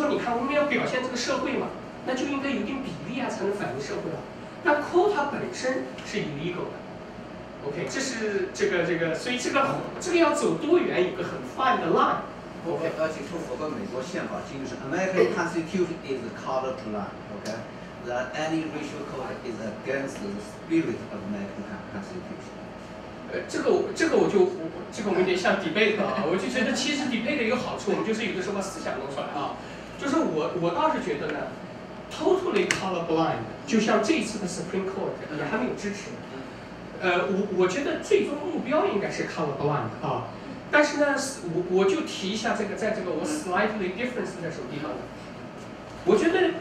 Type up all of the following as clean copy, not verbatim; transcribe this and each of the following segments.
你看我们要表现这个社会嘛，那就应该有点比例啊，才能反映社会啊。那 quota 本身是 illegal 的。OK， 这是这个，所以这个要走多远，有个很 fine 的 line。OK， 而且不符合美国宪法，就是 American Constitution is colorblind。OK。That any racial code is against the spirit of American Constitution。这个我们有点像 debate 啊，我就觉得其实 debate 的一个好处，我们就是有的时候把思想弄出来啊。就是我倒是觉得呢 ，totally colorblind， 就像这一次的 Supreme Court 也还没有支持。我觉得最终目标应该是 colorblind 啊。但是呢，我就提一下这个，在这个我 slightly difference 在什么地方呢？我觉得。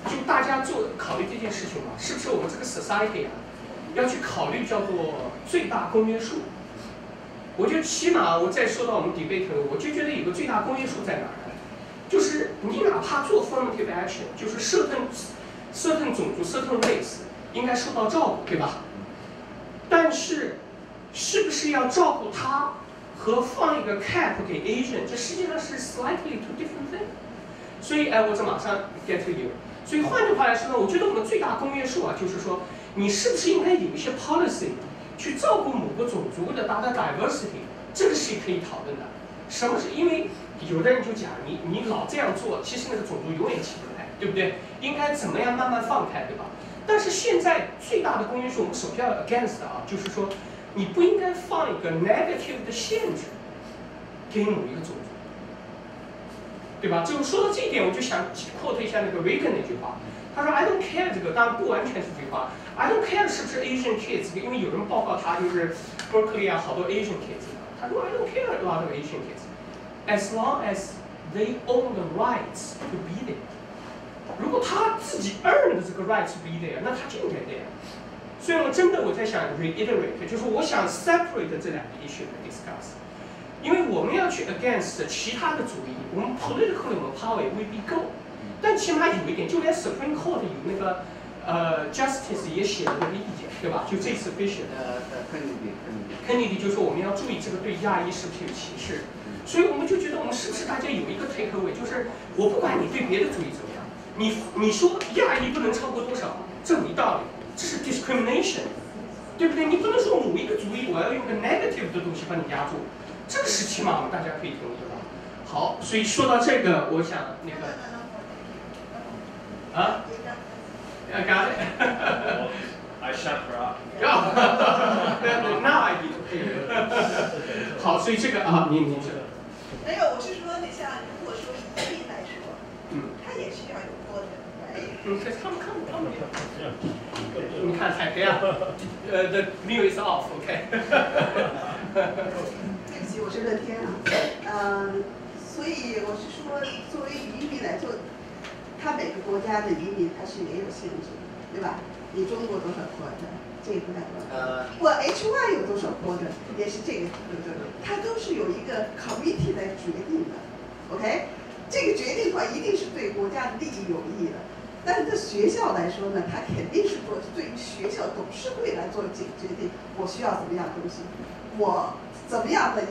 就大家考虑这件事情嘛，是不是我们这个 society 啊，要去考虑叫做最大公约数？我就起码我再说到我们 debate， 我就觉得有个最大公约数在哪儿呢？就是你哪怕做 affirmative action， 就是 certain 种族 certain race 应该受到照顾，对吧？但是是不是要照顾他和放一个 cap 给 Asian， 这实际上是 slightly two different thing。所以我这马上 get to you。所以换句话来说呢，我觉得我们最大公约数啊，就是说，你是不是应该有一些 policy 去照顾某个种族的达到 diversity， 这个是可以讨论的。什么是因为有的人就讲你老这样做，其实那个种族永远起不来，对不对？应该怎么样慢慢放开，对吧？但是现在最大的公约数，我们首先要 against 啊，就是说你不应该放一个 negative 的限制给某一个种族。对吧？就说到这一点，我就想 quote 一下那个 Reagan 那句话，他说 I don't care 这个，当然不完全是这句话 ，I don't care 是不是 Asian kids， 因为有人报告他就是 Berkeley 啊，好多 Asian kids， 他说 I don't care a lot of Asian kids，as long as they own the rights to be there。如果他自己 earn 的这个 right to be there， 那他就应该 there。所以我真的我在想 reiterate， 就是我想 separate 这两个 issue 来 discuss。因为我们要去 against 其他的主义，我们 political 我们 power 未必够，但起码有一点，就连 Supreme Court 有那个Justice 也写了那个意见，对吧？就这次 Bishop Kennedy 就说我们要注意这个对亚裔是不是有歧视，所以我们就觉得我们是不是大家有一个 take away， 就是我不管你对别的主义怎么样，你说亚裔不能超过多少，这没道理，这是 discrimination， 对不对？你不能说某一个主义我要用个 negative 的东西把你压住。这个是起码我们大家可以同意的吧？好，所以说到这个，我想那个啊，got it. I shut her up. Now I need to pay. 好，所以这个啊，您这个没有，我是说，你像如果说移民来说，他也需要有多的，可是他们你看海培啊，the mute is off, OK 对不起，我是乐天啊，所以我是说，作为移民来做，他每个国家的移民它是也有限制，对吧？你中国多少国的，这个不太多。或 H1 有多少国的，也是这个，它都是有一个 committee 来决定的 ，OK？ 这个决定的话，一定是对国家的利益有益的。但是对学校来说呢，它肯定是说对于学校董事会来做决定，我需要怎么样的东西，我怎么样的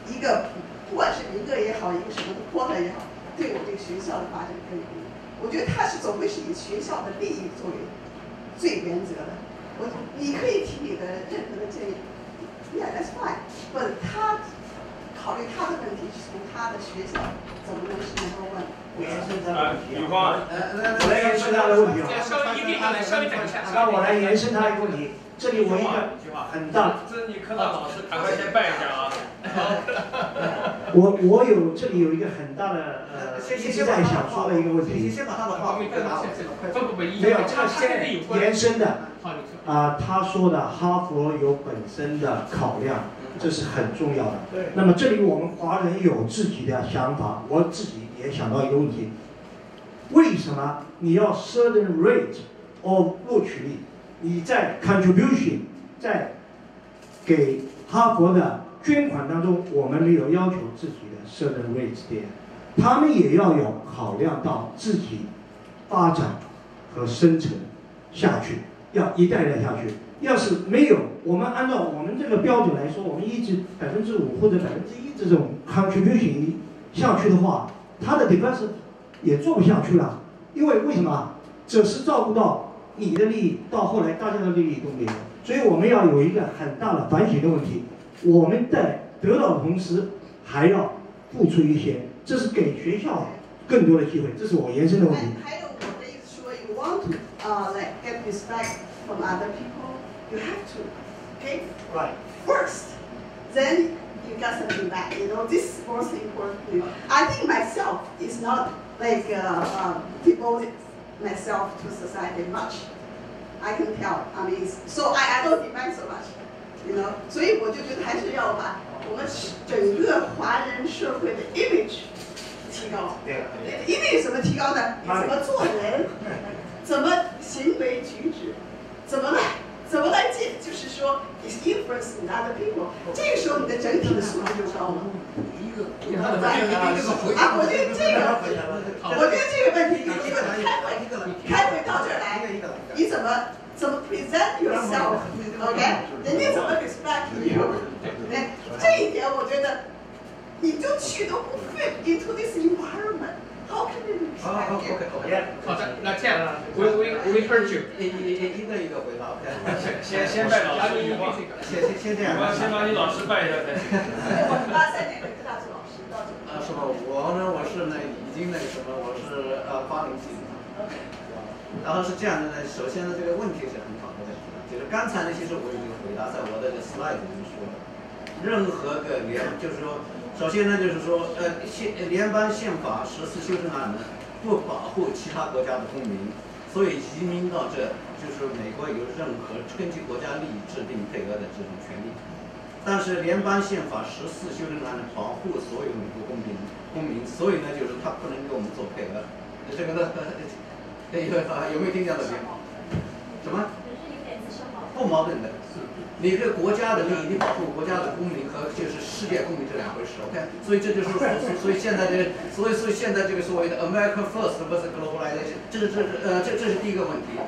一个，不管是名额也好，一个什么的 quota 也好，对我这个学校的发展更有利。我觉得它是总会是以学校的利益作为最原则的。你可以提你的任何的建议 ，Yeah, that's fine。不，他考虑他的问题是从他的学校怎么能是number one。女方，我来延伸他的问题啊。稍微等一下。让我来延伸他一个问题。这里我一个很大。这你科长老师，赶快先拜一下啊。我这里有一个很大的一直在想说的一个问题。先把他的话回答我。没有，这个先延伸的。他说的哈佛有本身的考量，这是很重要的。那么这里我们华人有自己的想法，我自己也想到一个问题：为什么你要 certain rate of 录取率？你在 contribution 在给哈佛的捐款当中，我们没有要求自己的 certain rate 点，他们也要有考量到自己发展和生存下去。要一代代下去，要是没有，我们按照我们这个标准来说，我们一直5%或者1%这种 contribution 下去的话，它的 diversity 也做不下去了，因为什么？只是照顾到你的利益，到后来大家的利益都没有，所以我们要有一个很大的反省的问题。我们在得到的同时，还要付出一些，这是给学校更多的机会，这是我延伸的问题。还有我的意思说 ，you want to like get respect from other people, you have to pay first, then you got something back. You know, this is most important. I think myself is not like devoted myself to society much. I can tell. I mean, so I don't demand so much. You know, 所以我就觉得还是要把我们整个华人社会的 image 提高。image 怎么提高呢？你怎么做人，怎么行为举止，怎么来就是说 is influence other people。这个时候你的整体的素质就高了。我觉得这个问题，你这个开会到这儿来，你怎么 present yourself，OK？ 人家怎么 respect you？ 哎，这一点我觉得，你就去都不 fit into this environment。How can we respect you？ 好的，那这样，we heard you。一个回答 ，OK。先拜老师，先这样。我先把你老师拜一下才行。83年的大学老师到这。是吧？我是已经我是80几的。然后是这样的呢，首先呢，这个问题是很好的问题，就是刚才呢，其实我已经回答在我的slide 里面说了，任何个就是说，首先呢，就是说，联邦宪法14修正案呢，不保护其他国家的公民，所以移民到这，就是美国有任何根据国家利益制定配额的这种权利。但是联邦宪法14修正案呢，保护所有美国公民，所以呢，就是他不能给我们做配额，这个呢。有没有听见这边？什么？不矛盾的。你这国家的利益，你保护国家的公民和就是世界公民这两回事 ，OK？ 所以这就是所以现在这个所谓的 America First versus globalization， 这是第一个问题。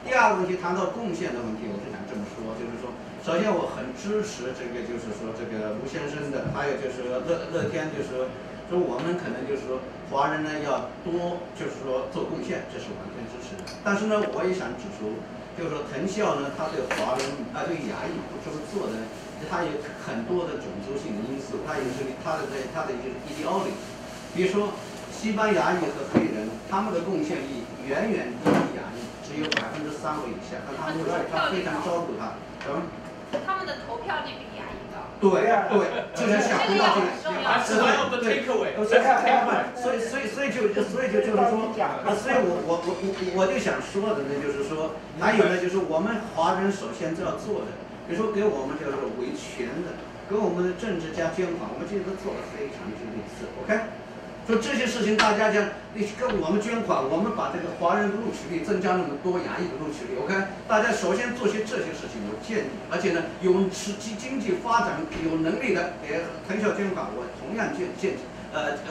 第二个问题谈到贡献的问题，我是想这么说，就是说，首先我很支持这个，就是说这个吴先生的，还有就是乐天，就是说我们可能就是说。华人呢要多，就是说做贡献，这是完全支持的。但是呢，我也想指出，就是说藤校呢，它对华人对亚裔这么做呢，它有很多的种族性的因素，它有它的一个 ideology。比如说，西班牙裔和黑人，他们的贡献力远远低于亚裔，只有3%或以下。但他们他非常照顾他，他们的投票率比亚裔高。对，就是想回到这个。所以就是说，所以我就想说的呢，就是说，还有呢，就是我们华人首先要做的，比如说给我们就是维权的，给我们的政治家捐款，我们这都做得非常之类似 ，OK？ 说这些事情，大家讲，你跟我们捐款，我们把这个华人的录取率增加那么多，亚裔的录取率 ，OK？ 大家首先做些这些事情有建议，而且呢，有经济发展有能力的，藤校捐款，我同样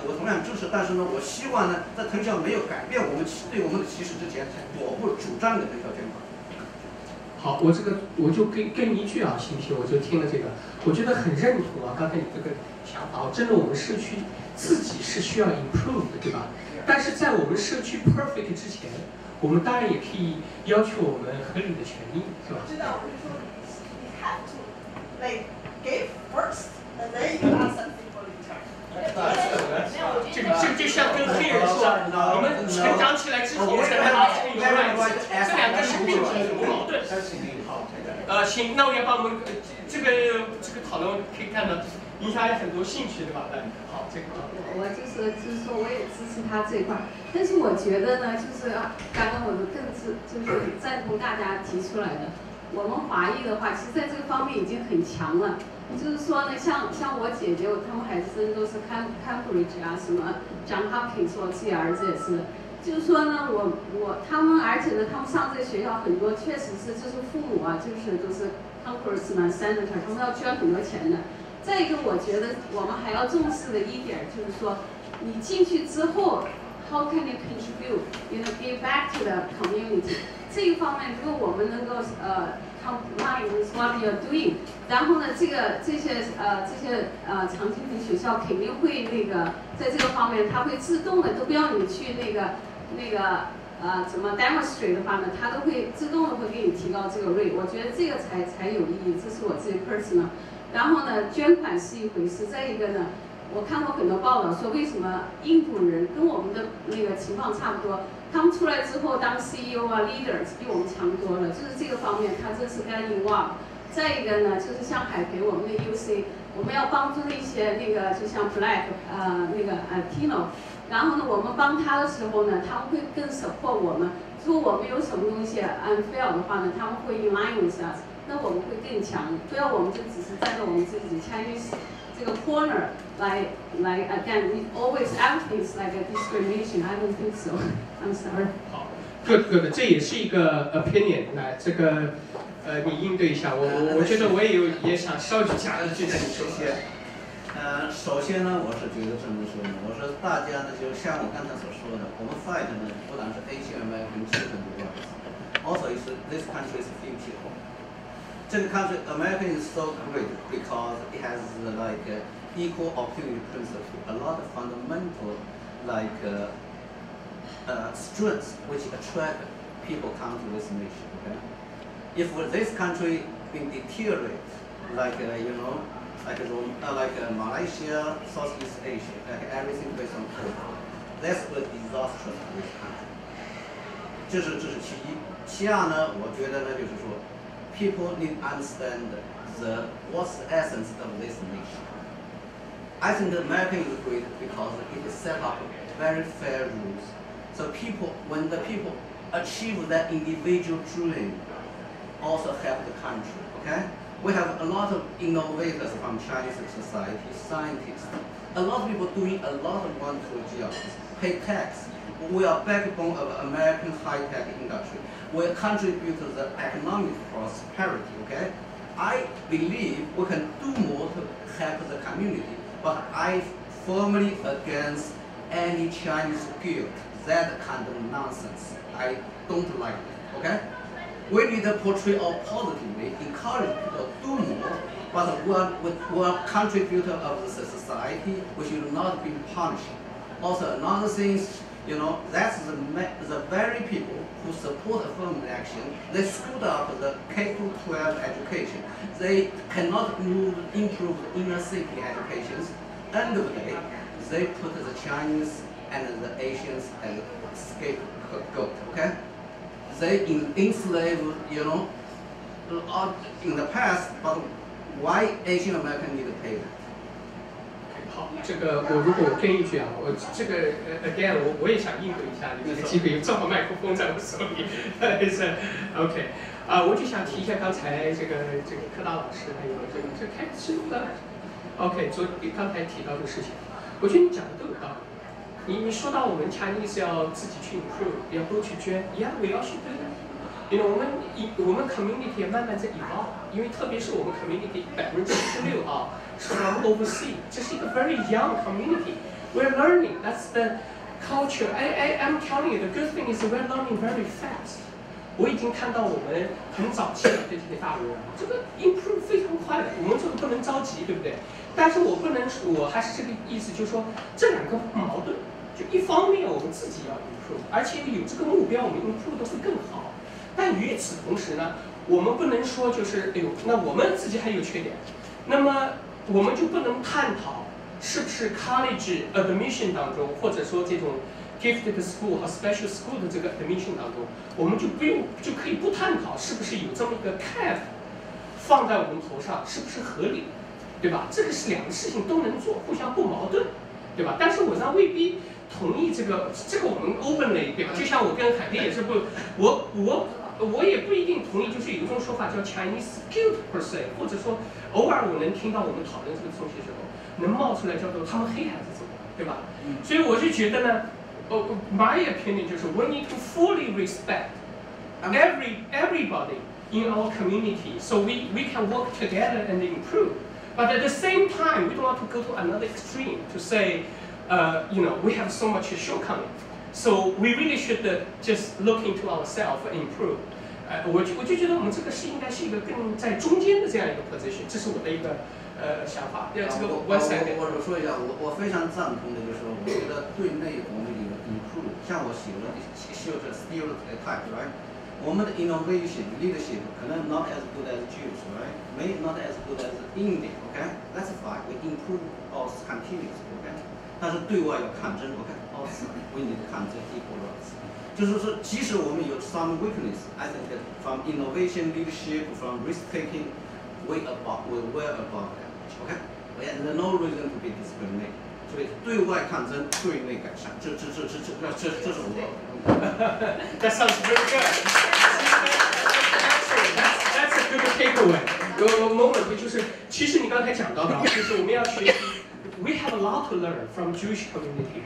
我同样支持。但是呢，我希望呢，在藤校没有改变我们对我们的歧视之前，我不主张给藤校捐款。好，我就跟一句啊，行不行？我就听了这个，我觉得很认同啊，刚才你这个想法，真的我们社区自己是需要 improve 的，对吧？但是在我们社区 perfect 之前，我们当然也可以要求我们合理的权利，是吧？知道，我就说你 have to like give first and then you ask something for return。这个就像跟黑人说，你们成长起来之后才能拿这个 rights， 这两个是并不矛盾。行，那我要把我们这个讨论可以看到，影响有很多兴趣，对吧？好，这个。我就是说，我也支持他这一块，但是我觉得呢，就是刚刚我们就是赞同大家提出来的，我们华裔的话，其实在这个方面已经很强了。就是说呢，像我姐姐，他们孩子真的都是Cambridge 啊，什么Johns Hopkins，我自己儿子也是。就是说呢，他们，而且呢，他们上这个学校很多确实是就是父母啊，就是都是 Congressman、Senator， 他们要捐很多钱的。再一个，我觉得我们还要重视的一点就是说，你进去之后 ，How can you contribute？ You know, give back to the community。这一方面，如果我们能够 comply with what you're doing。然后呢，这些长青藤学校肯定会在这个方面，它会自动的，都不要你去怎么 demonstrate 的话呢，它都会自动的会给你提高这个 rate。我觉得这个才有意义，这是我自己 personal。然后呢，捐款是一回事，再一个呢，我看过很多报道说，为什么印度人跟我们的情况差不多，他们出来之后当 CEO 啊 leaders 比我们强多了，就是这个方面，他这是该 involve。再一个呢，就是像海培我们的 UC， 我们要帮助那些就像 Black Tino。然后呢，我们帮他的时候呢，他们会更 support 我们。如果我们有什么东西 unfair 的话呢，他们会 in line with us， 那我们会更强。不要我们就只是站在我们自己 Chinese 这个 corner 来 again we always everything is like a discrimination. I don't think so. I'm sorry. 好 ，good， 这也是一个 opinion。来，这个你应对一下。我觉得我也想稍微加一句在你说些。首先呢，我是觉得这么说呢，我说大家呢，就像我刚才所说的，我们 fight 呢，不但是 Asian American children rights， also is this country's future. 这个 country America is so great because it has like equal opportunity principle, a lot of fundamental like strengths which attract people come to this nation. Okay, if this country been deteriorate, like like Malaysia, Southeast Asia, like everything based on coal, that's a disaster to this country. 这是其一。其二呢，我觉得呢，就是说 ，people need to understand what's the essence of this nation. I think that America is great because it set up very fair rules. So when the people achieve that individual dream, also help the country. Okay. We have a lot of innovators from Chinese society, scientists. A lot of people doing a lot of wonderful jobs. Pay tax. We are backbone of American high-tech industry. We contribute to the economic prosperity. Okay, I believe we can do more to help the community, but I firmly against any Chinese guilt. That kind of nonsense. I don't like it. Okay. We need to portray all positively, encourage people to do more, but we're contributor of the society, we should not be punished. Also, another thing is, that's the very people who support affirmative action, they screwed up the K-12 education. They cannot improve inner city educations. End of the day, they put the Chinese and the Asians as scapegoat, okay? They enslave, in the past, but why Asian American need to pay that? 好，这个如果我跟一句啊，我这个 again 我也想应对一下，你这个机会正好麦克风在我手里，是 OK 我就想提一下刚才这个柯达老师还有这开始的 OK 刚才提到的事情，我觉得你讲的都有道理。你说到我们 Chinese 要自己去 improve， 要多去捐 ，Yeah， we all should do that。我们 community 也慢慢在 evolve， 因为特别是我们 community 46%是 from overseas， 这是一个 very young community。We're learning. That's the culture. I'm telling you, the good thing is we're learning very fast. 我已经看到我们很早期的这些大人，这个 improve 非常快的，我们这个不能着急，对不对？但是我还是这个意思，就是说这两个不矛盾。就一方面我们自己要 improve， 而且有这个目标，我们 improve 的会更好。但与此同时呢，我们不能说就是那我们自己还有缺点，那么我们就不能探讨是不是 college admission 当中，或者说这种 gifted school 和 special school 的这个 admission 当中，我们就可以不探讨是不是有这么一个 cap 放在我们头上是不是合理，对吧？这个是两个事情都能做，互相不矛盾，对吧？但是我呢未必同意这个我们 openly 对吧？就像我跟海培也是我也不一定同意，就是有一种说法叫 Chinese guilt per se， 或者说偶尔我能听到我们讨论这个东西的时候，能冒出来叫做他们黑孩子怎么样，对吧？所以我就觉得呢，my opinion 就是 we need to fully respect everybody in our community, so we can work together and improve. But at the same time, we don't want to go to another extreme to say, we have so much shortcoming. So we really should just look into ourselves and improve. 我就觉得我们这个是应该是一个更在中间的这样一个 position， 这是我的一个想法。这个我说一下，我非常赞同的就是说，我觉得对内我们有 improve， 像我写的这 stereotype，right？ 我们的 innovation leadership 可能 not as good as Jews, right? Maybe not as good as India, okay? That's fine. We improve all continuously, okay? 但是对外要抗争 ，okay? Also, we need to 抗争 equal rights. 就是说，即使我们有 some weakness, I think that from innovation leadership, from risk taking, we're well above that, okay? And there's no reason to be discriminated. 所以对外抗争，对内改善，这是我。That sounds very good. That's a good takeaway. 有 moment 就是，其实你刚才讲到的，就是我们要学习。We have a lot to learn from Jewish community.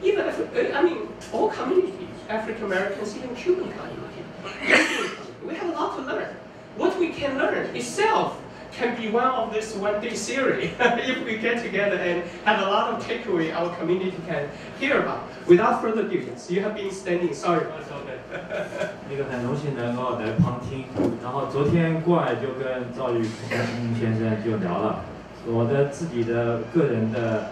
Even if, I mean, all communities, African Americans, even Cuban community. We have a lot to learn. What we can learn itself can be one of this one-day series if we get together and have a lot of takeaway our community can hear about. Without further ado, you have been standing. Sorry. 那个很荣幸能够来旁听，然后昨天过来就跟赵玉先生就聊了，我的自己的个人的，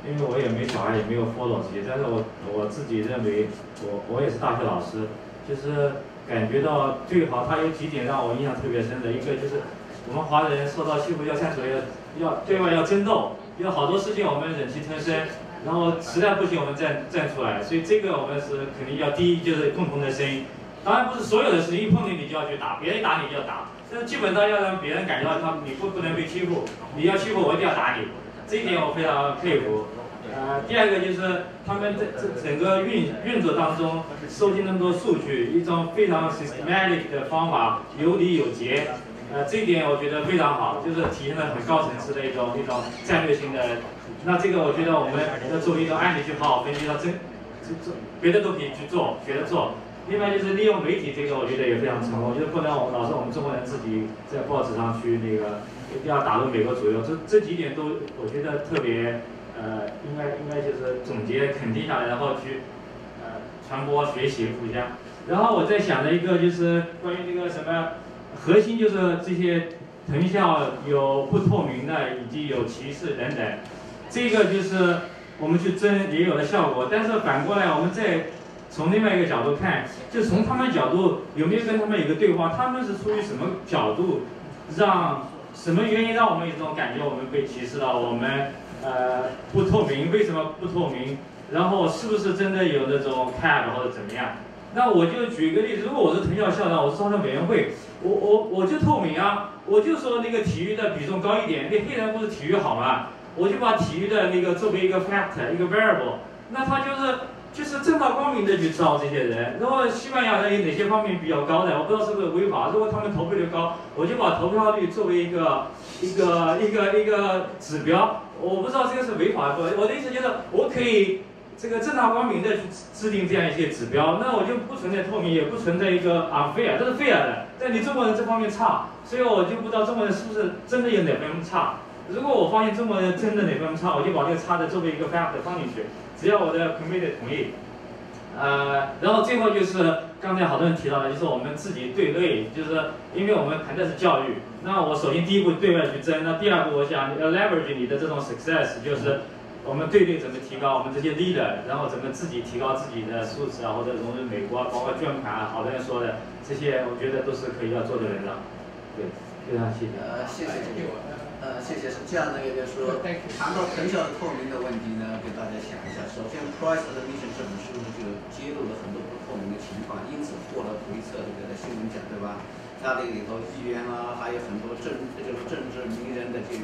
因为我也没小孩，也没有 follow 这些，但是我自己认为，我也是大学老师，就是感觉到最好，他有几点让我印象特别深的，一个就是我们华人受到欺负要站出来，要对外要争斗，有好多事情我们忍气吞声。然后实在不行，我们站出来，所以这个我们是肯定要第一就是共同的声音。当然不是所有的事情一碰见你就要去打，别人打你就要打，但是基本上要让别人感觉到你不能被欺负，你要欺负我一定要打你，这一点我非常佩服。第二个就是他们这整个运作当中收集那么多数据，一种非常 systematic 的方法，有理有节。这一点我觉得非常好，就是体现了很高层次的一种战略性的。那这个我觉得我们要作为一种案例去好好分析，别的都可以去做，学着做。另外就是利用媒体，这个我觉得也非常成功，就是不能老是我们中国人自己在报纸上去那个一定要打入美国主流，这几点都我觉得特别应该就是总结肯定下来，然后去传播学习互相。然后我在想的一个就是关于这个什么核心，就是这些藤校有不透明的，以及有歧视等等。这个就是我们去争也有了效果，但是反过来我们再从另外一个角度看，就从他们角度有没有跟他们有个对话，他们是出于什么角度，什么原因让我们有这种感觉我们被歧视了，我们不透明，为什么不透明？然后是不是真的有那种 cap 或者怎么样？那我就举一个例子，如果我是藤校校长，我是招生委员会，我就透明啊，我就说那个体育的比重高一点，那黑人不是体育好吗？我就把体育的那个作为一个 factor， 一个 variable， 那他就是正大光明的去招这些人。然后西班牙人有哪些方面比较高的，我不知道是不是违法。如果他们投票率高，我就把投票率作为一个指标。我不知道这个是违法不？我的意思就是我可以这个正大光明的去制定这样一些指标，那我就不存在透明，也不存在一个 unfair， 这是 fair 的。但你中国人这方面差，所以我就不知道中国人是不是真的有哪方面差。如果我发现中国人真的哪方面差，我就把这个差的作为一个 factor 放进去，只要我的 committee 同意。然后最后就是刚才好多人提到的，就是我们自己对内，就是因为我们谈的是教育，那我首先第一步对外去争，那第二步我想要 leverage 你的这种 success， 就是我们对内怎么提高我们这些 leader， 然后怎么自己提高自己的素质啊，或者融入美国，包括捐款啊，好多人说的这些，我觉得都是可以要做的文章。对，非常谢谢。谢谢。谢谢。是这样的，也就是说，谈到藤校的透明的问题呢，给大家想一下。首先 ，Price Admission 这本书呢，就揭露了很多不透明的情况，因此获了普利策这个新闻奖，对吧？它这里头议员啊，还有很多政治名人的这个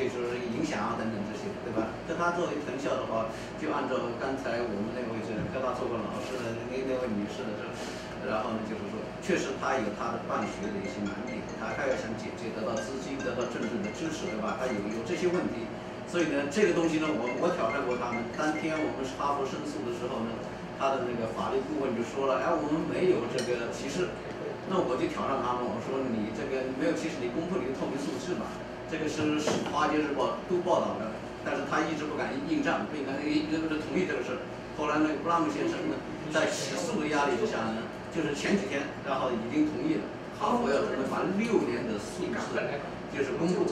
就是影响啊等等这些，对吧？那他作为藤校的话，就按照刚才我们那位科大做过老师的那位女士的然后呢，就是说，确实他有他的办学的一些难点，他要想解决，得到资金，得到政治的支持，对吧？他有这些问题，所以呢，这个东西呢，我挑战过他们。当天我们哈佛申诉的时候呢，他的那个法律顾问就说了，我们没有这个歧视。那我就挑战他们，我说你这个没有歧视，你公布你的透明数字嘛？这个是《华尔街日报》都报道的，但是他一直不敢应战，不敢同意这个事。后来那个布拉姆先生呢，在起诉的压力之下呢，就就是前几天，然后已经同意了，哈佛要准备把6年的硕士就是公布，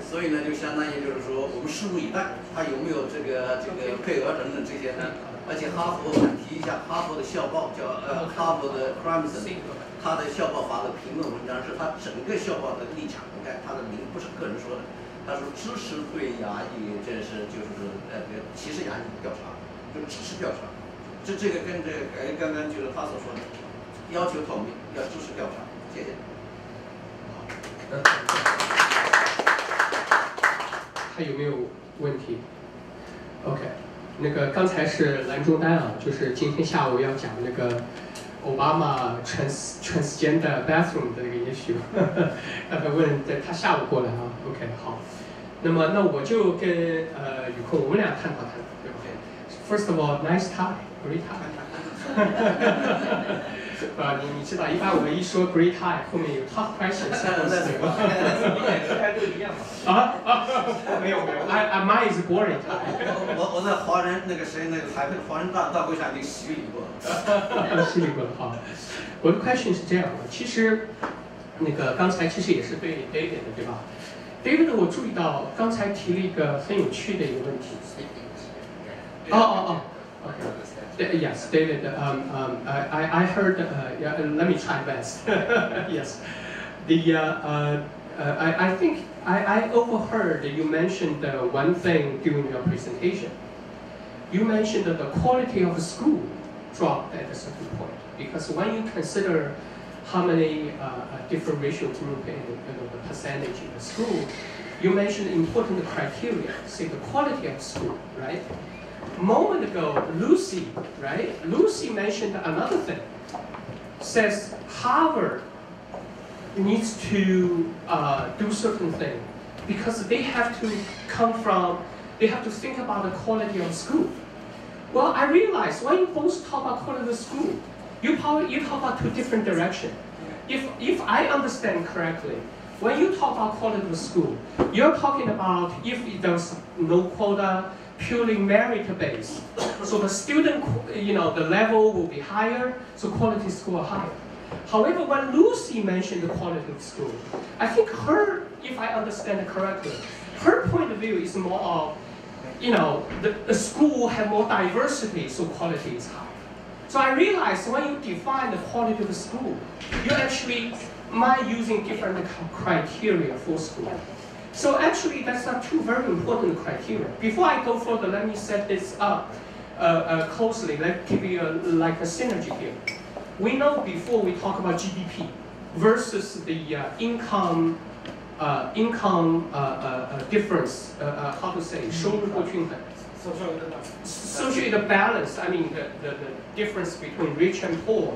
所以呢，就相当于就是说我们拭目以待，它有没有这个配额等等这些呢？而且哈佛我想提一下，哈佛的校报叫哈佛的 Crimson， 他的校报发的评论文章是他整个校报的立场，你看他的名不是个人说的，他说支持对亚裔，这是就是歧视亚裔调查，就是支持调查，这个跟这个刚刚就是他所说的，要求透明，要支持调查，谢谢。还有没有问题 ？OK， 那个刚才是蓝中丹啊，就是今天下午要讲那个奥巴马 transgender bathroom 的一个 issue， 让他问，他下午过来啊。OK， 好，那么那我就跟宇空我们俩探讨探讨，对不对 ？First of all, nice tie, great tie 。你知道，一般我们一说 great tie， 后面有 tough questions， 态度一样嘛。没有，mine is boring tie。我在华人那个谁那个台北华人大会上已经洗礼过了。洗礼过了哈。我的 question 是这样的，其实那个刚才其实也是对 David 的，对吧 ？David， 我注意到刚才提了一个很有趣的一个问题。Yes, David. I heard. Yeah, let me try best. Yes, I think I overheard you mentioned one thing during your presentation. You mentioned that the quality of school dropped at a certain point because when you consider how many different racial groups and the percentage in the school, you mentioned important criteria, say the quality of school, right? A moment ago, Lucy, right? Lucy mentioned another thing. Says Harvard needs to do certain thing because they have to they have to think about the quality of school. Well, I realize when you both talk about quality of school, you talk about two different directions. If I understand correctly, when you talk about quality of school, you're talking about if there's no quota, purely merit-based. So the student, the level will be higher, so quality score higher. However, when Lucy mentioned the quality of school, I think her, if I understand it correctly, her point of view is more of, the school have more diversity, so quality is high. So I realized when you define the quality of the school, you actually might using different criteria for school. So actually, that's not two very important criteria. Before I go further, let me set this up closely. Let's give you like a synergy here. We know before we talk about GDP versus the income difference. How to say? 收入不均衡. Social balance. I mean the difference between rich and poor,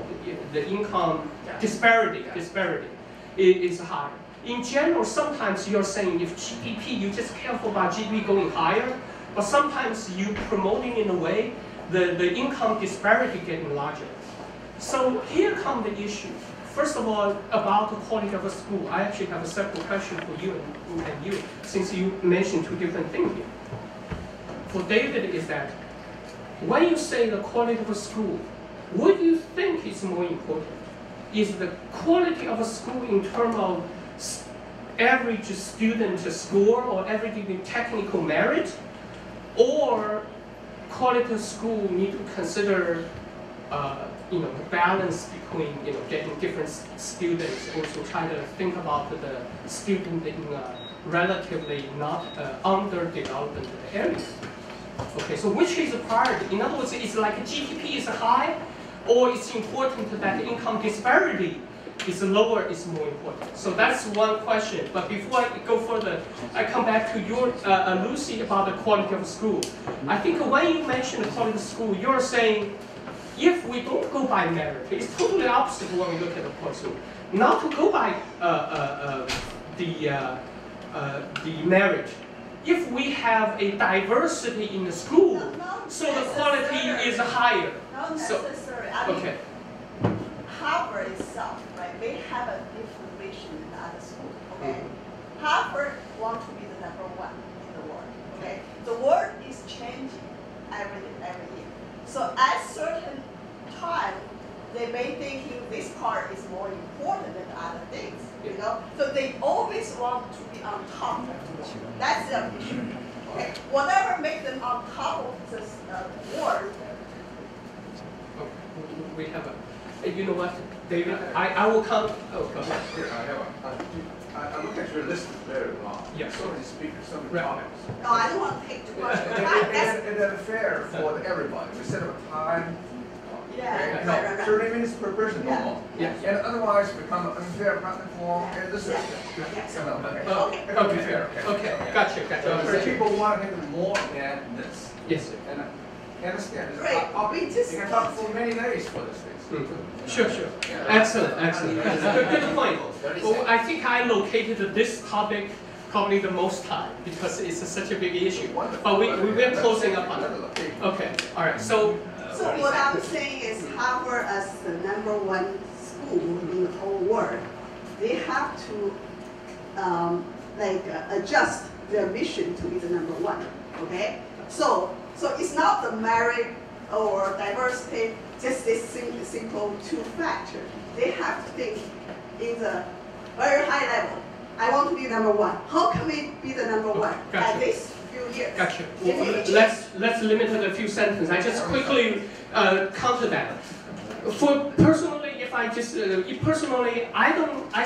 the income disparity is high. In general, sometimes you're saying if GDP, you're just careful about GDP going higher, but sometimes you promoting in a way the income disparity getting larger. So here come the issue. First of all, about the quality of a school, I actually have a separate question for you and you, since you mentioned two different things here. For David is that, when you say the quality of a school, what do you think is more important? Is the quality of a school in terms of average student score or average technical merit, or quality of school need to consider the balance between getting different students, also try to think about the student in a relatively not underdeveloped area. Okay, so which is a priority? In other words, it's like GDP is high, or it's important that the income disparity is lower, is more important. So that's one question. But before I go further, I come back to your Lucy about the quality of school. I think when you mention the quality of school, you're saying if we don't go by merit, it's totally opposite when we look at the quality of school. Not to go by the merit. If we have a diversity in the school, so the quality is higher. Not necessary. Okay. Harvard itself, right? They have a different vision than other schools. Okay. Harvard wants to be the #1 in the world. Okay. The world is changing every year. So at certain time, they may think this part is more important than other things, you know. So they always want to be on top. That's the issue. Okay, whatever makes them on top of this board. Okay, we have a. You know what, David? I will come. Oh, come on. I look at your list is very long. Yes. So many speakers, so many comments. No, I don't want to take too much time. And that's fair for everybody. We set up a time. Yeah, No, right. 30 minutes per person, no more. Yes. And otherwise become unfair platform. And this is Okay, fair. Okay, gotcha. But people want to have more than this. Yes. And I understand. Right. We just You can talk for many days for this thing. Sure. Excellent. Good point. Well, I think I located this topic probably the most time because it's such a big issue. But we're closing up on it. Okay, all right. So what I'm saying is Harvard as the #1 school in the whole world, they have to adjust their mission to be the #1. Okay, so it's not the merit or diversity, just this simple two factor. They have to think in the very high level. I want to be #1. How can we be the #1 at this few years? Gotcha. Well, let's limit it a few sentences. I just quickly counter that. For personally, if I just personally, I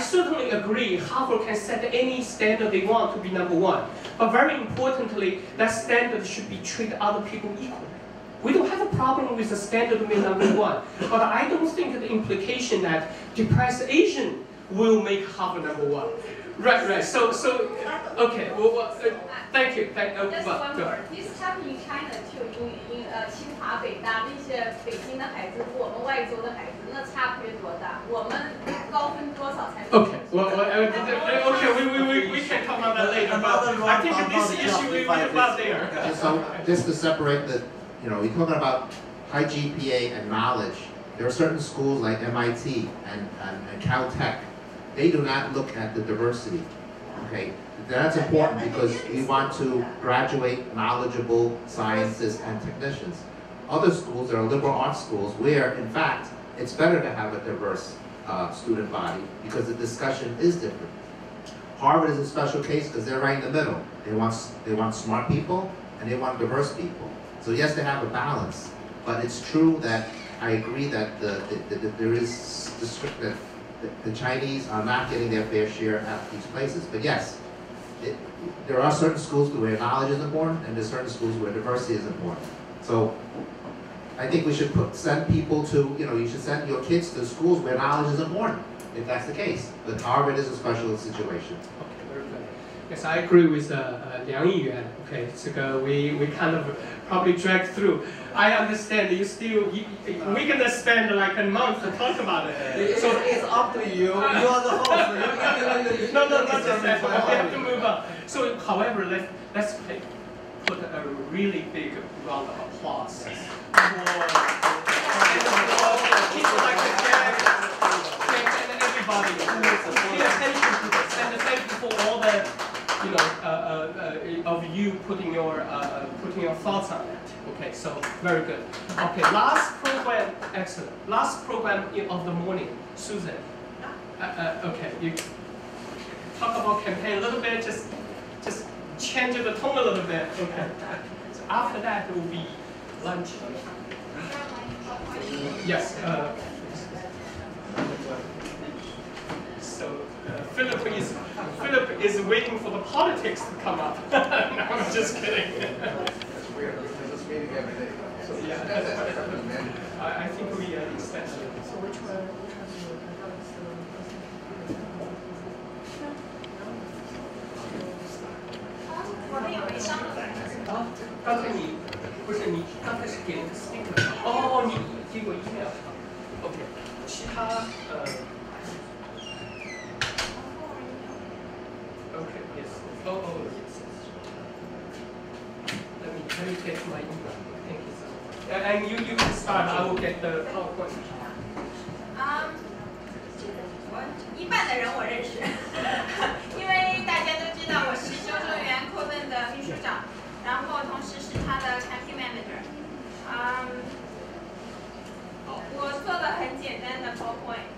certainly agree. Harvard can set any standard they want to be #1, but very importantly, that standard should be treat other people equally. We don't have a problem with the standard to be #1, but I don't think the implication that depressed Asian will make Harvard #1. Right. So, okay. Well, thank you. Just one more. This happened in China too. in清华、北大那些北京的孩子和我们外州的孩子，那差别多大？我们高分多少才能 Okay. We can talk about that later. But I think this issue we will about there. So just to separate the, you're talking about high GPA and knowledge. There are certain schools like MIT and Caltech. They do not look at the diversity. Okay, that's important because we want to graduate knowledgeable scientists and technicians. Other schools are liberal arts schools where, in fact, it's better to have a diverse student body because the discussion is different. Harvard is a special case because they're right in the middle. They want smart people and they want diverse people. So yes, they have a balance, but it's true that I agree that there is that the Chinese are not getting their fair share at these places. But yes, there are certain schools where knowledge is important, and there's certain schools where diversity is important. So I think we should send people to, you should send your kids to schools where knowledge is important, if that's the case. But Harvard is a special situation. Okay, very good. Yes, I agree with Liang Yiyuan. Okay, so we kind of probably dragged through. I understand we're gonna spend like a month to talk about it. So it's up to you. You are the host. No, not just that. We have to move on. So, however, let's put a really big round of applause for people like Jack and everybody who pay attention to this, and thank you for all the of you putting your thoughts on it. Okay, so very good. Okay, last program, excellent. Last program of the morning, Susan. Okay, you talk about campaign a little bit, just change the tone a little bit. Okay. So after that, it will be lunch. Yes. So Philip is waiting for the politics to come up. No, I'm just kidding. That's weird. There's this meeting every day. So yeah, I think we extend. So which one? 我们有没上了？啊，刚才你不是你刚才是给了个 sticker 哦，你给我 email 是吧 ？OK， 其他OK yes yes. Let me get my email. Thank you so much. And you can start. I will get the PowerPoint. 一半的人我认识，因为大家都知道我是销售员 Coven 的秘书长，然后同时是他的 campaign manager。我做了很简单的 PowerPoint，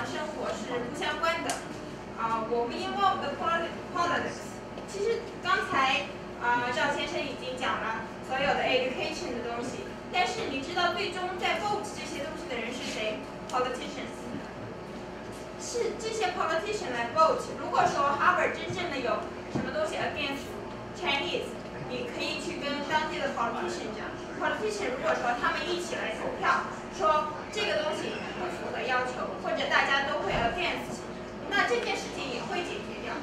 的生活是不相关的。我不 involve the politics。其实刚才赵先生已经讲了所有的 education 的东西，但是你知道最终在 vote 这些东西的人是谁 ？politicians。是这些 politician 来 vote。如果说 Harvard 真正的有什么东西 against Chinese， 你可以去跟当地的 politician 讲。politician 如果说他们一起来投票，说这个东西不符合要求，或者大家都会 against， 那这件事情也会解决掉。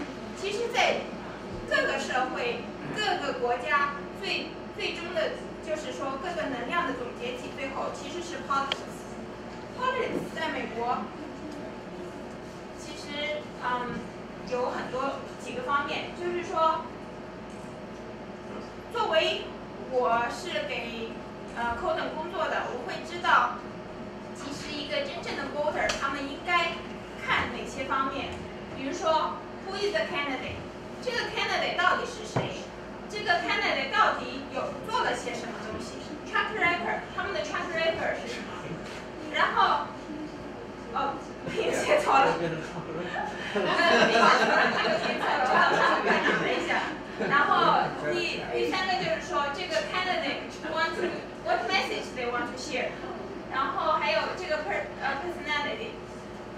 其实，在各个社会、各个国家，最终的，就是说各个能量的总结体，最后其实是 politics。politics 在美国。其实，有很多几个方面，就是说，作为我是给Coden 工作的，我会知道，其实一个真正的 voter 他们应该看哪些方面，比如说 Who is the candidate？ 这个 candidate 到底是谁？这个 candidate 到底做了些什么东西 ？Track record， 他们的 track record 是什么？然后，拼写错了。等一下。然后第三个就是说，这个 candidate want to what message they want to share， 然后还有这个personality，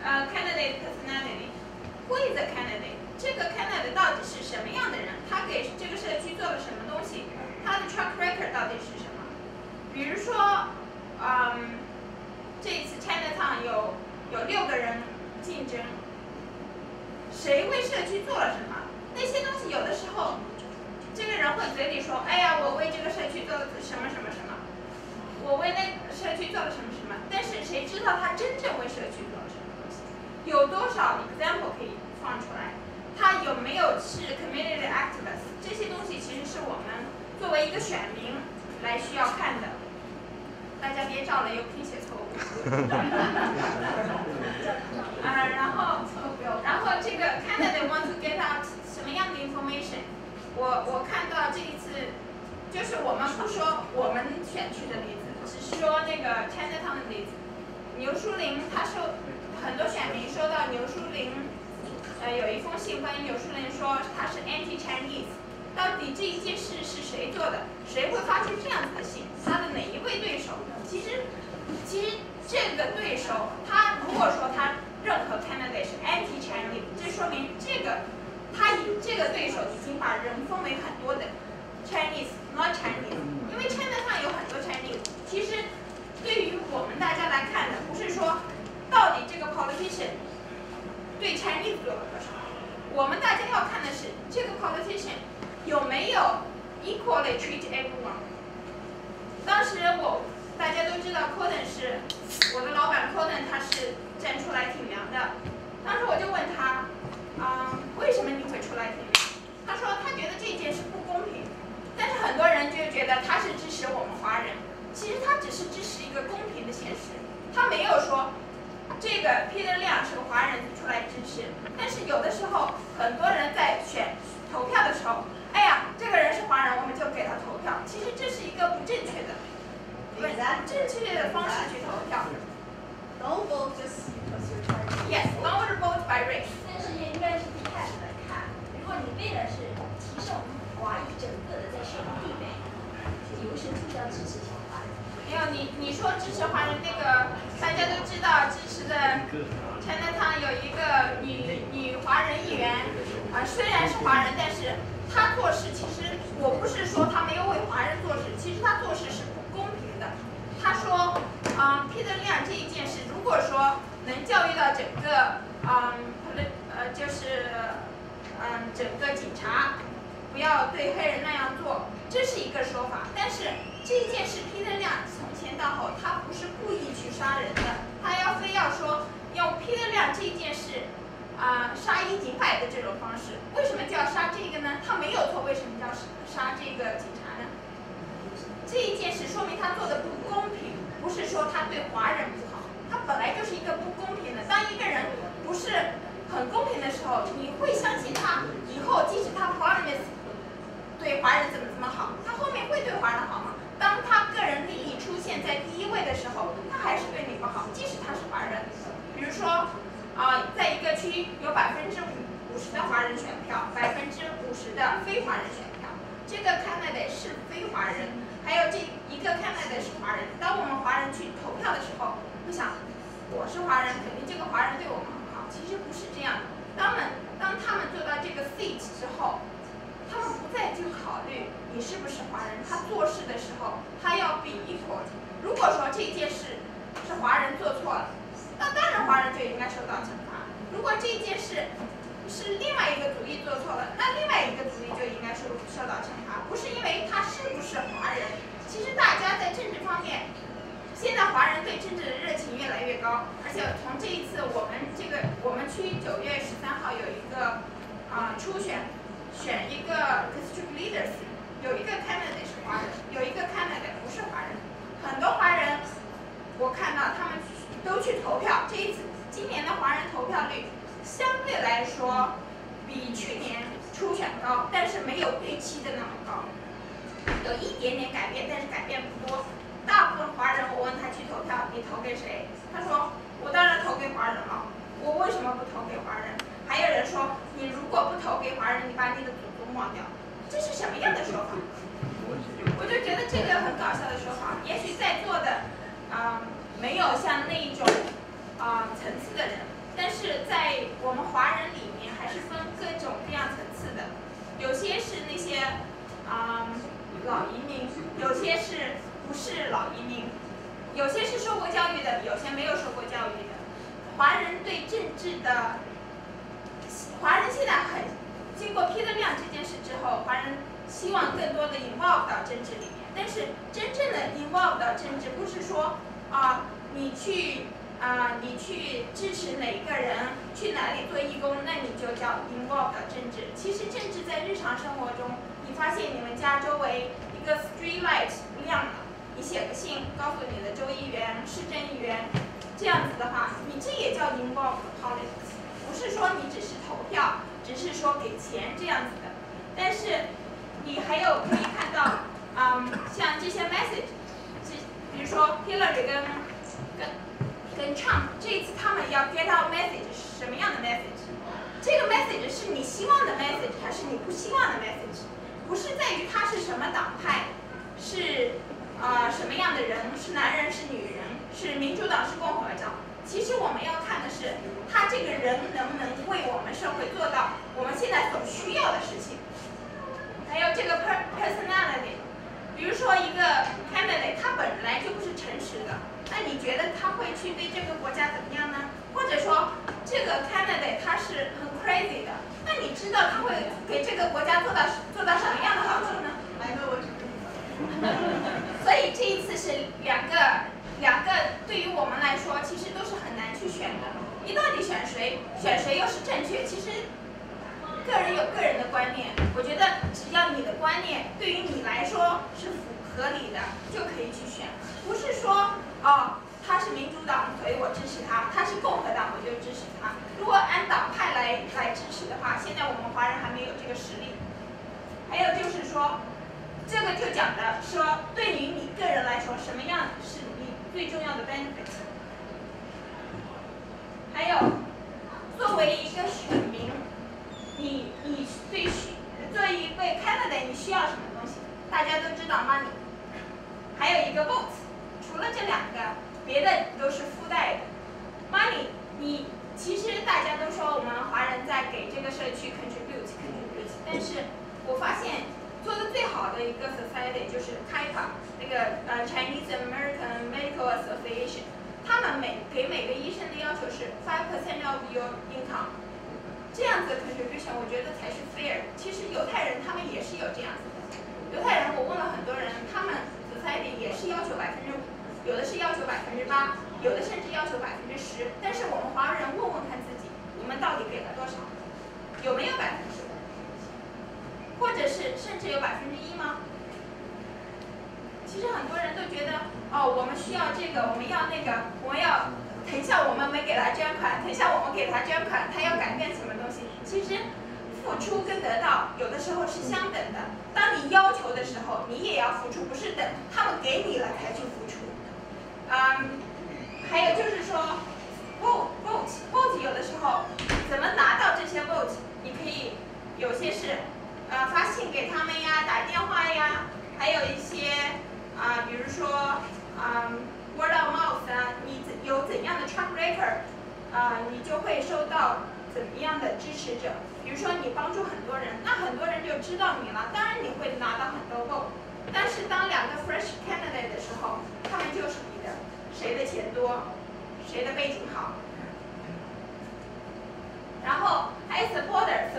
candidate personality，who is the candidate？ 这个 candidate 到底是什么样的人？他给这个社区做了什么东西？他的 track record 到底是什么？比如说，这一次 Chinatown 有6个人竞争，谁为社区做了什么？那些东西有的时候，这个人会嘴里说：“哎呀，我为这个社区做了什么什么什么，我为那个社区做了什么什么。”但是谁知道他真正为社区做了什么东西？有多少 example 可以放出来？他有没有是 community activist？ 这些东西其实是我们作为一个选民来需要看的。大家别照了，有拼写错误。然后这个 candidate want to get out 什么样的 information？ 我看到这一次，就是我们不说我们选区的例子，只是说那个 Chinatown 的例子。牛淑玲很多选民收到牛淑玲有一封信，关于牛淑玲说她是 anti-Chinese， 到底这一件事是谁做的？谁会发出这样子的信？他的哪一位对手？其实这个对手，他如果说他任何 candidate 是 anti-Chinese， 这说明这个对手已经把人分为很多的 Chinese、not Chinese， 因为 Chinatown 有很多 Chinese。其实对于我们大家来看的，不是说到底这个 politician 对 Chinese 做了多少，我们大家要看的是这个 politician 有没有 equally treat everyone。当时大家都知道 Coden 是我的老板 Coden， 他是站出来挺梁的。当时我就问他，为什么你会出来挺梁？他说他觉得这件事不公平，但是很多人就觉得他是支持我们华人，其实他只是支持一个公平的现实，他没有说这个 Peter Liang 是个华人出来支持。但是有的时候很多人在投票的时候，哎呀，这个人是华人，我们就给他投票，其实这是一个不正确的。正确的方式去投票。Don't vote just because you're Chinese. Yes, don't vote by race. 但是也应该是 detach 来看，如果你为了是提升我们华裔整个的在社会地位，有什么要支持小华人？没有，你说支持华人那个，大家都知道支持的 Chinatown 有一个女华人议员，虽然是华人，但是她做事其实我不是说她没有为华人做事，其实她做事是不公平的。她说，Peter Liang 这一件事，如果说能教育到整个整个警察不要对黑人那样做，这是一个说法。但是这一件事 Peter Liang 从前到后，他不是故意去杀人的，他非要说用 Peter Liang 这一件事杀一儆百的这种方式。为什么叫杀这个呢？他没有错，为什么叫杀这个警察呢？这一件事说明他做的不公平，不是说他对华人不好，他本来就是一个不公平的。当一个人不是很公平的时候，你会相信他以后即使他 promise 对华人怎么好，他后面会对华人好吗？当他个人利益出现在第一位的时候，他还是对你不好，即使他是华人。比如说这件事是华人做错了，那当然华人就应该受到惩罚。如果这件事是另外一个族裔做错了，那另外一个族裔就应该受到惩罚，不是因为他是不是华人。其实大家在政治方面，现在华人对政治的热情越来越高，而且从这一次我们区9月13号有一个初选，选一个 district leaders， 有一个 candidate 是华人，有一个 candidate 不是华人，很多华人我看到他们都去投票，今年的华人投票率相对来说比去年初选高，但是没有预期的那么高，有一点点改变，但是改变不多。大部分华人我问他去投票，你投给谁？他说我当然投给华人了，我为什么不投给华人？还有人说你如果不投给华人，你把你的祖宗忘掉，这是什么样的说法？我就觉得这个很搞笑的说法。也许在座的没有像那一种层次的人，但是在我们华人里面还是分各种各样层次的，有些是那些老移民，有些是不是老移民，有些是受过教育的，有些没有受过教育的。华人对政治的，华人现在经过批了量这件事之后，华人希望更多的 involve 到政治里面。但是真正的 involve 到政治，不是说你去支持哪个人，去哪里做义工，那你就叫 involve 到政治。其实政治在日常生活中，你发现你们家周围一个 street light 亮了，你写个信告诉你的州议员、市政议员，这样子的话，你这也叫 involve politics， 不是说你只是投票，只是说给钱这样子的。但是你还有可以看到，像这些 message， 比如说 Hillary 跟 Trump 这一次他们要 get out message 是什么样的 message？ 这个 message 是你希望的 message 还是你不希望的 message？ 不是在于他是什么党派，是什么样的人，是男人是女人，是民主党是共和党。其实我们要看的是他这个人能不能为我们社会做到我们现在所需要的事情。还有这个 personality， 比如说一个 candidate 他本来就不是诚实的，那你觉得他会去对这个国家怎么样呢？或者说这个 candidate 他是很 crazy 的，那你知道他会给这个国家做到什么样的好处呢？所以这一次是两个对于我们来说其实都是很难去选的。你到底选谁又是正确？其实个人有个人的观念，我觉得只要你的观念对于你来说是合理的，就可以去选。不是说他是民主党，所以我支持他；他是共和党，我就支持他。如果按党派来支持的话，现在我们华人还没有这个实力。还有就是说，这个就讲的说，对于你个人来说，什么样是你最重要的 benefit？ 还有，作为一个选民，你作为一位 candidate， 你需要什么东西？大家都知道 money， 还有一个 vote。除了这两个，别的都是附带的。money， 其实大家都说我们华人在给这个社区 contribute， 但是我发现做的最好的一个 society 就是 CAIPA， 那个Chinese American Medical Association， 他们给每个医生的要求是 5% of your income， 这样子的 contribution 我觉得才是 fair。其实犹太人他们也是有这样子的，犹太人我问了很多人，他们 society 也是要求5%，有的是要求8%，有的甚至要求10%。但是我们华人问问看自己，你们到底给了多少？有没有5%？或者是甚至有1%吗？其实很多人都觉得，我们需要这个，我们要那个，我们要等一下我们没给他捐款，等一下我们给他捐款，他要改变什么东西？其实付出跟得到有的时候是相等的。当你要求的时候，你也要付出，不是等他们给你了才去付出。还有就是说 vote 有的时候怎么拿到这些 vote？ 你可以有些是发信给他们呀，打电话呀，还有一些比如说word of mouth 你有怎样的 track record， 你就会收到怎么样的支持者。比如说你帮助很多人，那很多人就知道你了，当然你会拿到很多 vote。但是当两个 fresh candidate 的时候，他们就是你的多，谁的背景好。然后还有 supporter，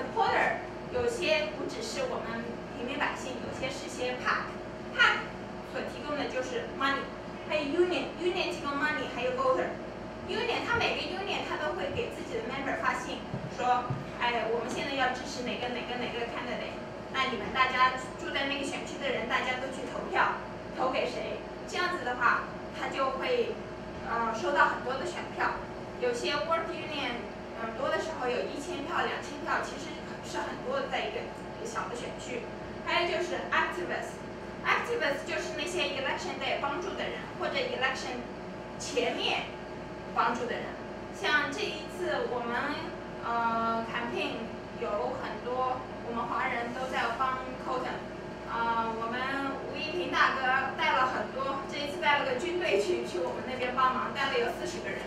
有些不只是我们平民百姓，有些是些 PAC 所提供的就是 money， 还有 union 提供 money， 还有 voter。union 它每个 union 它都会给自己的 member 发信，说，哎，我们现在要支持哪个 candidate， 那你们大家住在那个选区的人，大家都去投票，投给谁？这样子的话，他就会收到很多的选票。有些 work union 多的时候有1000票、2000票，其实是很多的，在一个小的选区。还有就是 activist 就是那些 election day 帮助的人，或者 election 前面帮助的人。像这一次我们campaign 有很多我们华人都在帮 Colton， 我们吴一平大哥带了很多，这一次带了个军队去我们那边帮忙，带了有40个人。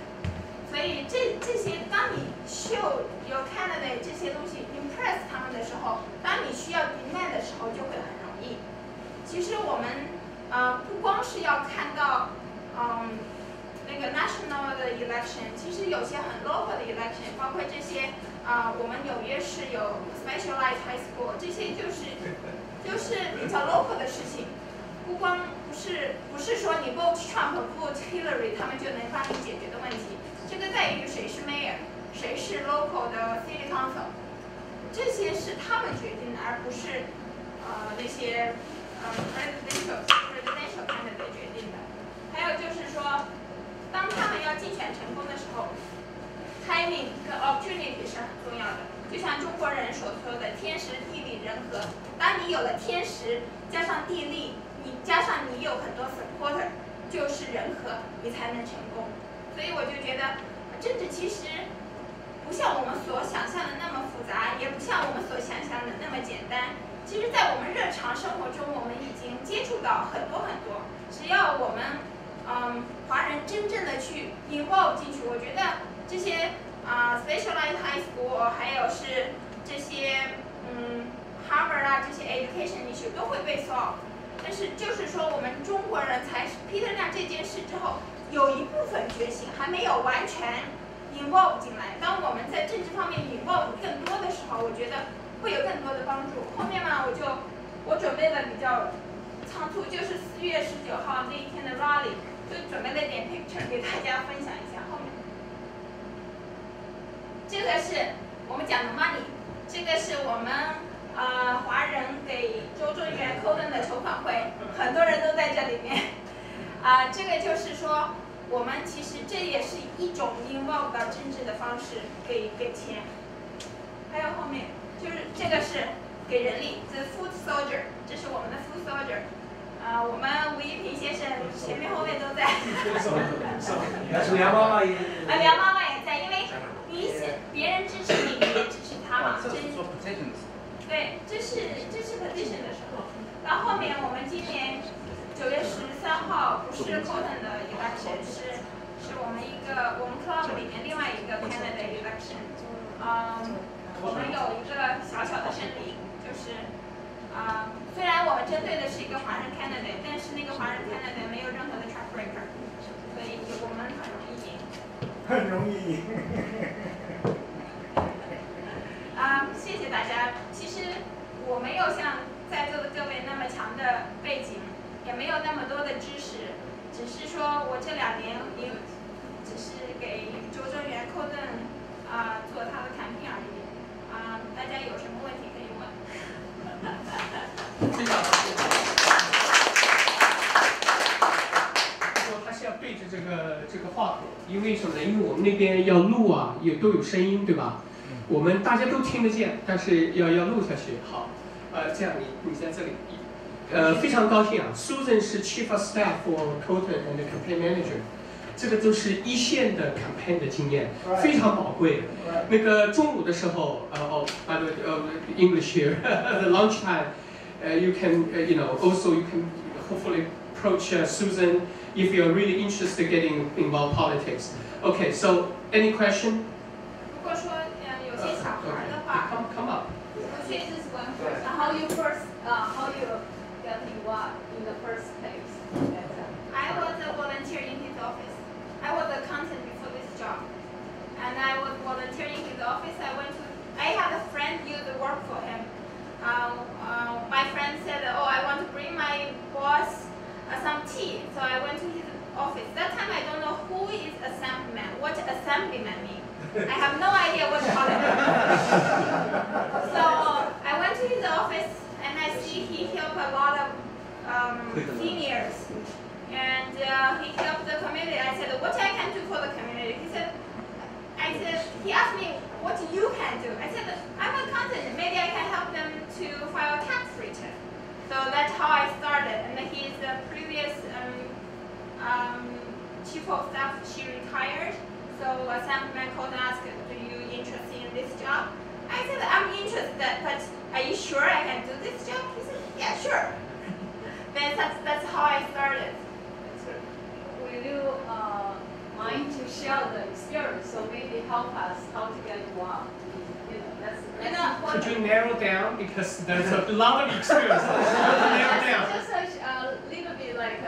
所以这些，当你show your candidate 这些东西 impress 他们的时候，当你需要 demand 的时候就会很容易。其实我们不光是要看到那个 national 的 election， 其实有些很 local 的 election， 包括这些我们纽约市有 specialized high school， 这些就是比较 local 的事情。不是说你 vote Trump、vote Hillary， 他们就能帮你解决的问题。这个在于谁是 mayor， 谁是 local 的 city council， 这些是他们决定的，而不是那些presidential candidate 决定的。还有就是说，当他们要竞选成功的时候 ，timing 跟 opportunity 是很重要的。就像中国人所说的天时地利人和，当你有了天时加上地利，加上你有很多 supporter， 就是人和，你才能成功。所以我就觉得，政治其实不像我们所想象的那么复杂，也不像我们所想象的那么简单。其实，在我们日常生活中，我们已经接触到很多。只要我们华人真正的去 involve 进去，我觉得这些specialized high school， 还有是这些Harvard 这些 education issue 都会被 solve。但是就是说，我们中国人才 Peter 亮这件事之后，有一部分觉醒，还没有完全 involve 进来。当我们在政治方面 involve 更多的时候，我觉得会有更多的帮助。后面嘛，我准备的比较仓促，就是4月19号那一天的 rally， 就准备了点 picture 给大家分享一下。后面这个是我们讲的 money， 这个是我们华人给周正元 Colton 的筹款会，很多人都在这里面。这个就是说，我们其实这也是一种 involve 到政治的方式，给钱。还有后面就是这个是给人力，这是 food soldier， 这是我们的 food soldier。我们吴一平先生前面后面都在。梁妈妈也。梁妈妈也在，因为别人支持你，你也支持他嘛。对，这是 position 的时候。到后面我们今年9月13号不是 Colton 的 election， 是我们club 里面另外一个 candidate election。我们有一个小小的胜利，就是虽然我们针对的是一个华人 candidate， 但是那个华人 candidate 没有任何的 track record， 所以我们很容易赢。很容易赢。谢谢大家。其实我没有像在座的各位那么强的背景，也没有那么多的知识，只是说我这2年也只是给周正元 Colton 做他的 campaign 而已。大家有什么问题可以问。非常好。他是要对着这个话筒，因为什么呢？因为我们那边要录都有声音，对吧？我们大家都听得见，但是要录下去。好，这样你在这里，非常高兴啊 ！Susan 是 Chief of Staff for Colton and Campaign Manager， 这个都是一线的 campaign 的经验，非常宝贵。那个中午的时候，by the English here the lunch time， you can also you can hopefully approach Susan if you're really interested getting involved politics. Okay, so any question? 如果说有些小孩的话 ，come up. Okay, just one question. How you get involved in the first place? I was a volunteer in his office. I was a compliment me. I have no idea what politics. So I went to his office and I see he helped a lot of seniors. And he helped the community. I said, what I can do for the community? He asked me, what you can do? I said, I'm an accountant. Maybe I can help them to file a tax return. So that's how I started. And he's the previous chief of staff. She retired. So Assemblyman called and asked, are you interested in this job? I said, I'm interested, but are you sure I can do this job? He said, yeah, sure. Then that's how I started. Will you mind to share the experience, so maybe help us how to get involved? Could you narrow down, because there's a lot of experience. Narrow down. Just a little bit like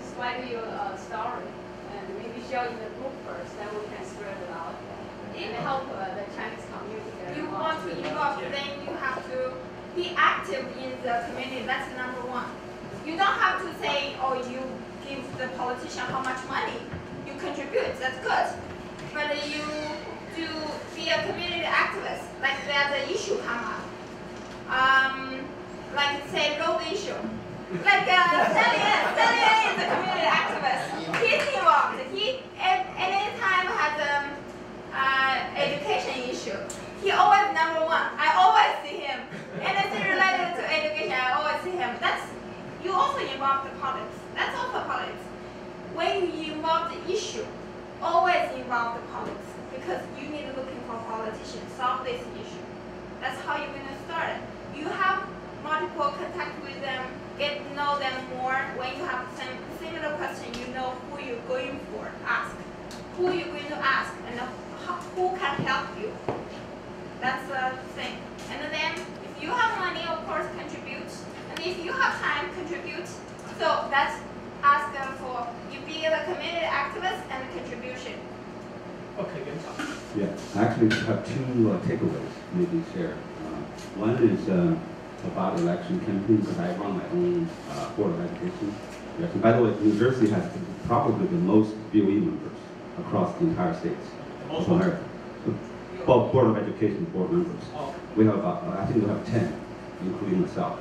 describe your story, and maybe share in the group first, then we can spread it out and help the Chinese community. You want to involve, then you have to be active in the community. That's number one. You don't have to say, oh, you give the politician how much money you contribute. That's good. But you do be a community activist. Like there's an issue come up. Like say road issue. Like Stanley is a community activist. He's involved. He at any time has education issue. He always number one. I always see him. Anything related to education, I always see him. You also involve the politics. That's also politics. When you involve the issue, always involve the politics, because you need to looking for politicians solve this issue. That's how you're going to start it. You have multiple contact with them, get to know them more. When you have some similar question, you know who you're going for. Ask who you're going to ask, and who can help you. That's the thing. And then if you have money, of course, contribute. And if you have time, contribute. So that's ask them for, you be a community activist and contribution. Okay, good. Yeah, I actually have two takeaways maybe share. One is about election campaigns, because I run my own Board of Education. By the way, New Jersey has probably the most BOE members across the entire states of America. Well, Board of Education board members. We have about, I think we have 10, including myself,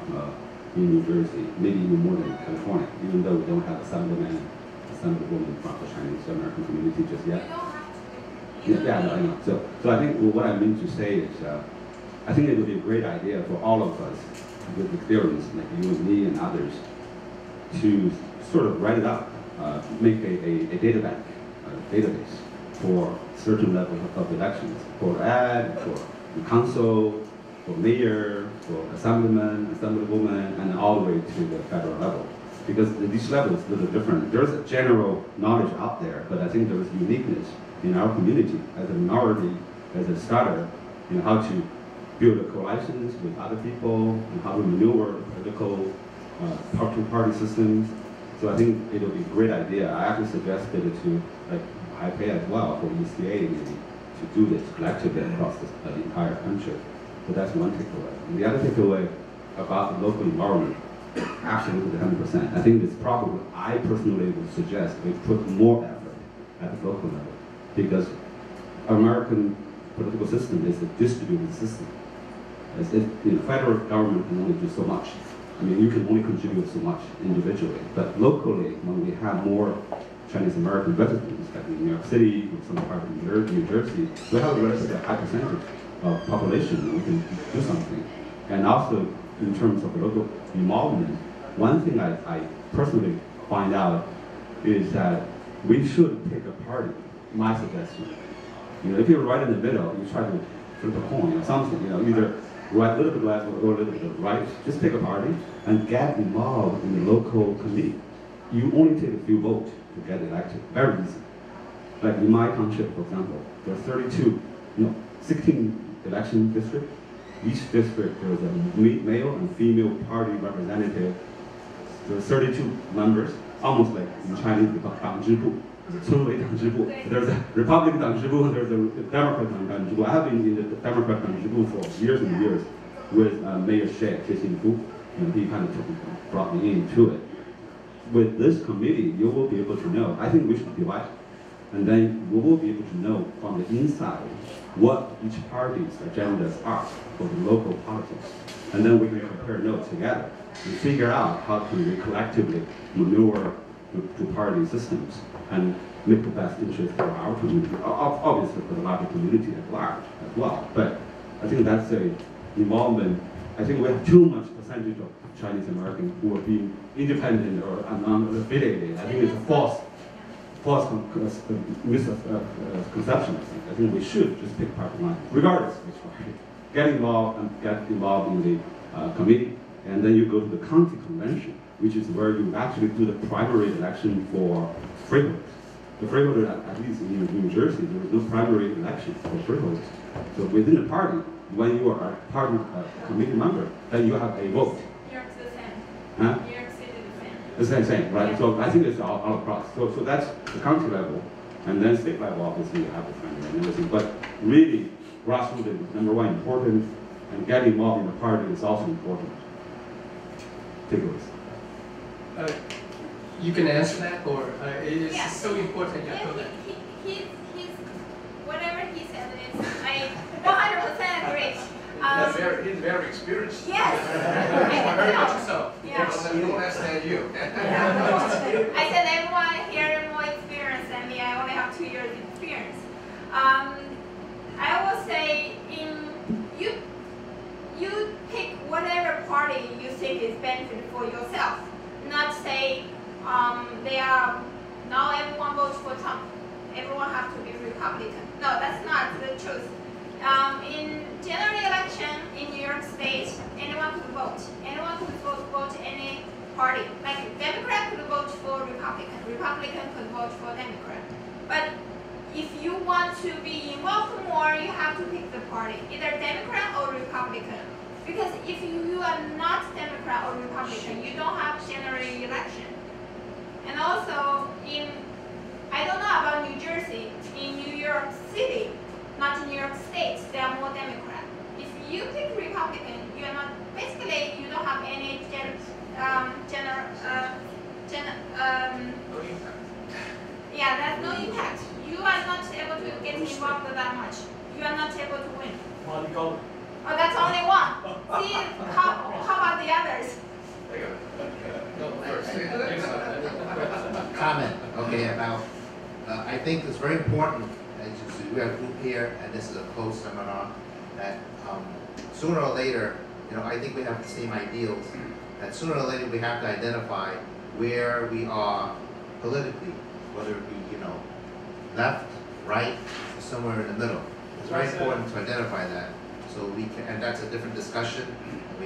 in New Jersey, maybe even more than California, even though we don't have assemblyman, assemblywoman from the Chinese American community just yet. Yeah, no, I know. So I think what I mean to say is, I think it would be a great idea for all of us with experience, like you and me and others, to sort of write it up, make a data bank, a database for certain levels of elections, for ad, for the council, for mayor, for assemblyman, assemblywoman, and all the way to the federal level. Because these levels are a little different. There's a general knowledge out there, but I think there is uniqueness in our community as a minority, as a starter, in how to build coalitions with other people, and how to maneuver political party systems. So I think it would be a great idea. I actually suggested it to IPA as well, for ECA maybe, to do this collectively across the entire country. So that's one takeaway. And the other takeaway about the local environment, absolutely 100%. I think it's probably, I personally would suggest we put more effort at the local level, because American political system is a distributed system. Federal government can only do so much. I mean, you can only contribute so much individually. But locally, when we have more Chinese American residents, like in New York City, or some part of New Jersey, we have a relatively high percentage of population, and we can do something. And also, in terms of local involvement, one thing I personally find out is that we should pick a party, my suggestion. If you're right in the middle, you try to flip a coin or something, either right a little bit left or a little bit right. Just pick a party and get involved in the local committee. You only take a few votes to get elected. Very easy. Like in my township, for example, there are 16 election districts. Each district there is a male and female party representative. There are 32 members, almost like in Chinese we call 党支部. There's a Republican 党支部and there's a Democrat 党支部. I have been in the Democrat 党支部for years and years with Mayor Xie Xinfu, and he kind of brought me into it. With this committee, you will be able to know. I think we should divide. And then we will be able to know from the inside what each party's agendas are for the local politics. And then we can compare notes together and figure out how can we collectively maneuver to party systems and make the best interest for our community, obviously for the larger community at large as well. But I think that's a involvement. I think we have too much percentage of Chinese Americans who are being independent or unaffiliated. I think it's a false misconception. I think we should just pick party line, regardless of which party. Get involved in the committee, and then you go to the county convention, which is where you actually do the primary election for freeholders. The freeholders, at least in New Jersey, there is no primary election for freeholders. So within the party, when you are a party committee member, then you have a vote. New York's the same. Huh? New York City the same. The same, right? Yeah. So I think it's all across. So that's the county level, and then state level, obviously, you have the primary and everything. But really, grassroots is number one important, and getting involved in the party is also important. Takeaways. You can answer that, or it is so important. Yeah, he's whatever he said is I 100% agree. He's very experienced. Yes. Very much so. Yeah. Don't understand you. I said everyone here is more experienced than me. I only have 2 years experience. I will say you pick whatever party you think is benefit for yourself. Not say they are now everyone votes for Trump. Everyone has to be Republican. No, that's not the truth. In general election in New York State, anyone could vote. Anyone could vote any party. Like Democrat could vote for Republican. Republican could vote for Democrat. But if you want to be involved more, you have to pick the party, either Democrat or Republican. Because if you are not Democrat or Republican, you don't have general election. And also, I don't know about New Jersey, in New York City, not in New York State, they are more Democrat. If you pick Republican, you are not, basically you don't have any yeah, there's no impact. You are not able to get involved that much. You are not able to win. Oh, that's only one. See, how about the others? Comment, okay, about, I think it's very important, as we have a group here, and this is a closed seminar, that sooner or later, I think we have the same ideals, that sooner or later we have to identify where we are politically, whether it be, left, right, or somewhere in the middle. It's very important to identify that, so we can, and that's a different discussion, we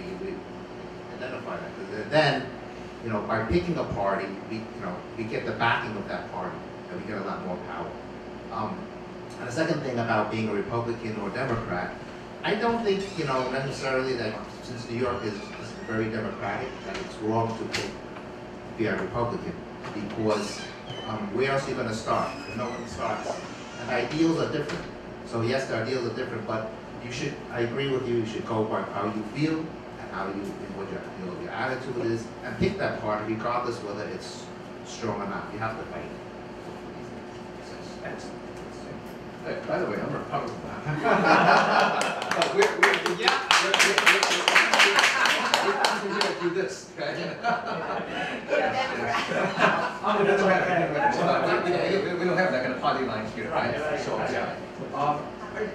identify that, because then, by picking a party, we get the backing of that party, and we get a lot more power. And the second thing about being a Republican or Democrat, I don't think, necessarily that since New York is very democratic, that it's wrong to be a Republican, because where else are you going to start? No one starts. And ideals are different. So yes, the ideals are different, but you should, I agree with you, you should go by how you feel and how you, what your attitude is, and pick that party regardless whether it's strong or not. You have to fight. Excellent. Hey, by the way, I'm a Republican. We're going to do this, okay? I'm a Democrat. We don't have that kind of party lines here, right? So, yeah.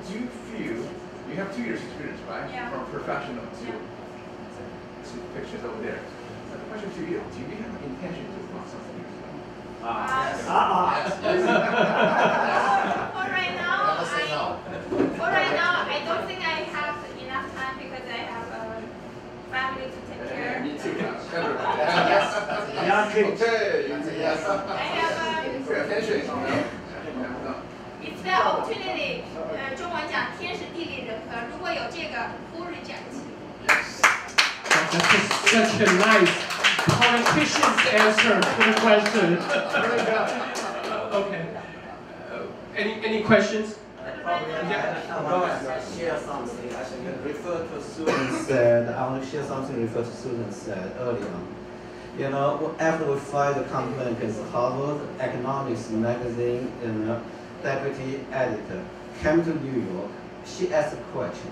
Do you feel, you have 2 years experience, right? Yeah. From professional to pictures over there. So the question to you, do you have intention to run something? For right now, I don't think I have enough time because I have a family to take care of. Me too. Yes. Okay. Yes. I have It's the opportunity. 中文讲天时地利人和，如果有这个 who reject? That's such a nice politician's answer to the question. Okay. Any questions? I want to share something. I want to share something refer to Susan said earlier. You know, after we filed the complaint with Harvard Economics magazine, deputy editor came to New York. She asked a question: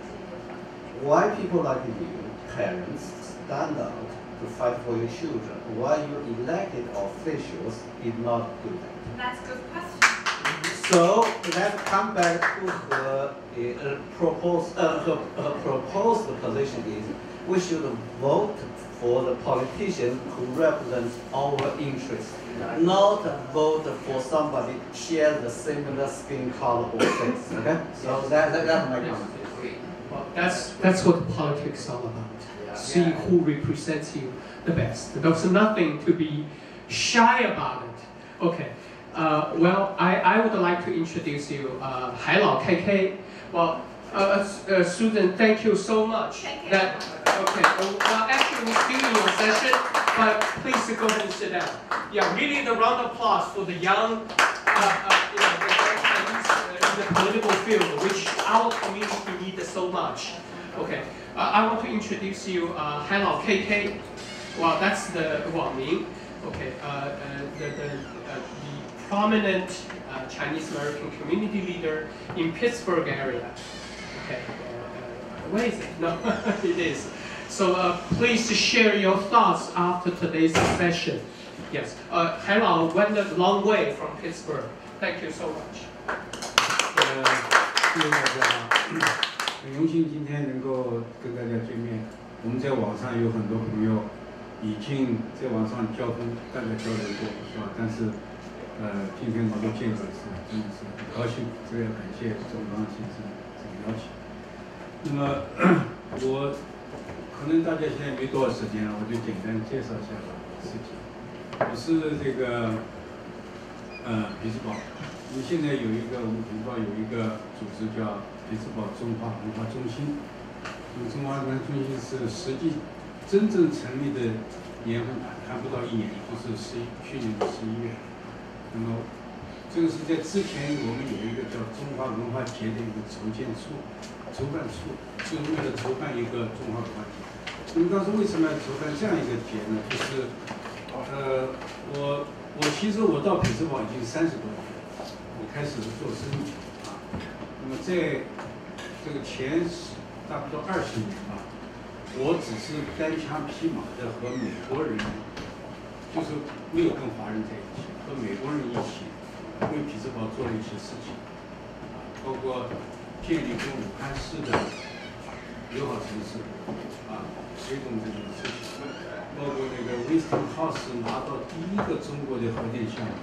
why people like you, parents, stand out to fight for your children? Why your elected officials did not do that? That's a good question. So let's come back to her proposed position is we should vote for the politician who represents our interests, not vote for somebody shares the similar skin color or face. Okay, so that's my comment. Well, that's what politics is all about. See who represents you the best. There's nothing to be shy about it. Okay. Well, I would like to introduce you, Hai Lao KK. Well, Susan, thank you so much. Okay. Well, actually, we're still in your session, but please go ahead and sit down. Yeah, really, the round of applause for the young, the Chinese in the political field, which our community needs so much. Okay. I want to introduce you, Hai Lao KK. Well, that's the Wang Ming. Okay. The prominent Chinese American community leader in Pittsburgh area. Okay, where is it? No, it is. So please share your thoughts after today's session. Yes, Hai Lao went a long way from Pittsburgh. Thank you so much. 谢谢大家，很荣幸今天能够跟大家见面。我们在网上有很多朋友已经在网上大家交流过，是吧？但是今天能够见到是真的是很高兴，这个要感谢周刚先生这个邀请。那么我可能大家现在没多少时间了，我就简单介绍一下自己。我是这个匹兹堡，因为现在有一个我们匹兹堡有一个组织叫匹兹堡中华文化中心。中华文化中心是实际真正成立的年份还不到1年，就是去年的11月。那么，这个是在之前我们有一个叫中华文化节的一个筹办处，就是为了筹办一个中华文化节。那么当时为什么要筹办这样一个节呢？就是其实我到匹兹堡已经30多年了，我开始做生意啊。那么在这个前差不多20年吧，我只是单枪匹马的和美国人，就是没有跟华人在一起。和美国人一起为匹兹堡做了一些事情，包括建立跟武汉市的友好城市，推动这种事情，包括那个 Westinghouse 拿到第一个中国的核电项目，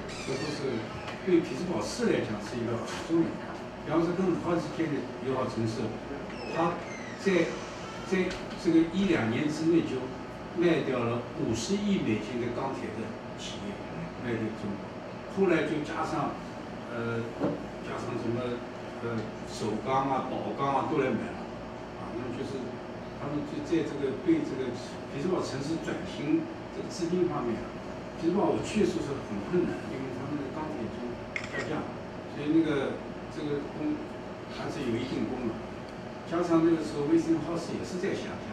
这都是对匹兹堡市来讲是一个很重要的。比方说跟武汉市建立友好城市，它在这个1-2年之内就卖掉了50亿美金的钢铁的企业。卖给中国，后来就加上什么首钢啊、宝钢啊都来买了，那么就是他们就在这个对这个匹兹堡城市转型这个资金方面，匹兹堡我确实是很困难，因为他们的钢铁就下降，所以这个功还是有一定功能。加上那个时候Westinghouse也是在下降，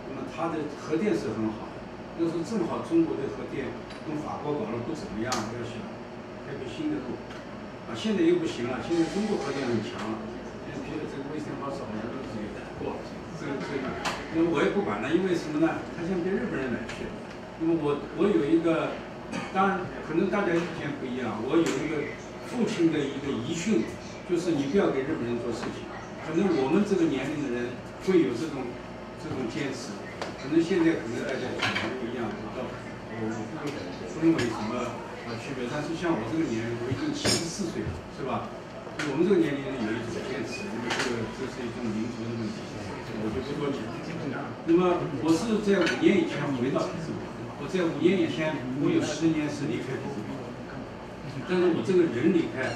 那么它的核电是很好的，那时候正好中国的核电。跟法国搞得不怎么样，要想开辟新的路，现在又不行了。现在中国核电很强了，这个Westinghouse好像都是有过，那么我也不管了，因为什么呢？他现在被日本人买去了。那么我有一个，当然可能大家意见不一样，我有一个父亲的一个遗训，就是你不要给日本人做事情。可能我们这个年龄的人会有这种坚持，可能现在大家想法不一样，我不认为什么区别，但是像我这个年龄，我已经74岁了，是吧？我们这个年龄有一种坚持，因为这是一种民族的问题，我就不多讲。那么我是在5年以前回到匹兹堡，我在5年以前我有10年是离开匹兹堡，但是我这个人离开，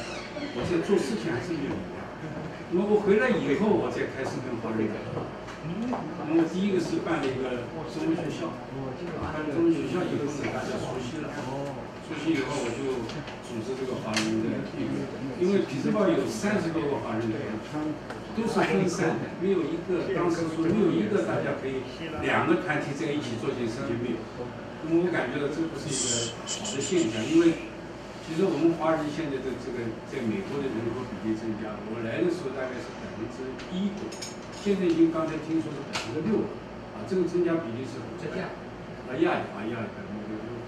我在做事情还是没有离开。那么我回来以后，我才开始跟华人打交道。那么第一个是办了一个中文学校，办了中文学校以后呢，大家熟悉了，熟悉以后我就组织这个华人的运动，因为匹兹堡有30多个华人团，都是分散的，没有一个当时说没有一个大家可以2个团体在一起做件事情没有，那么我感觉到这不是一个好的现象，因为其实我们华人现在的这个在美国的人口比例增加，我来的时候大概是1%多，现在已经刚才听说是6%了，啊，这个增加比例是很大。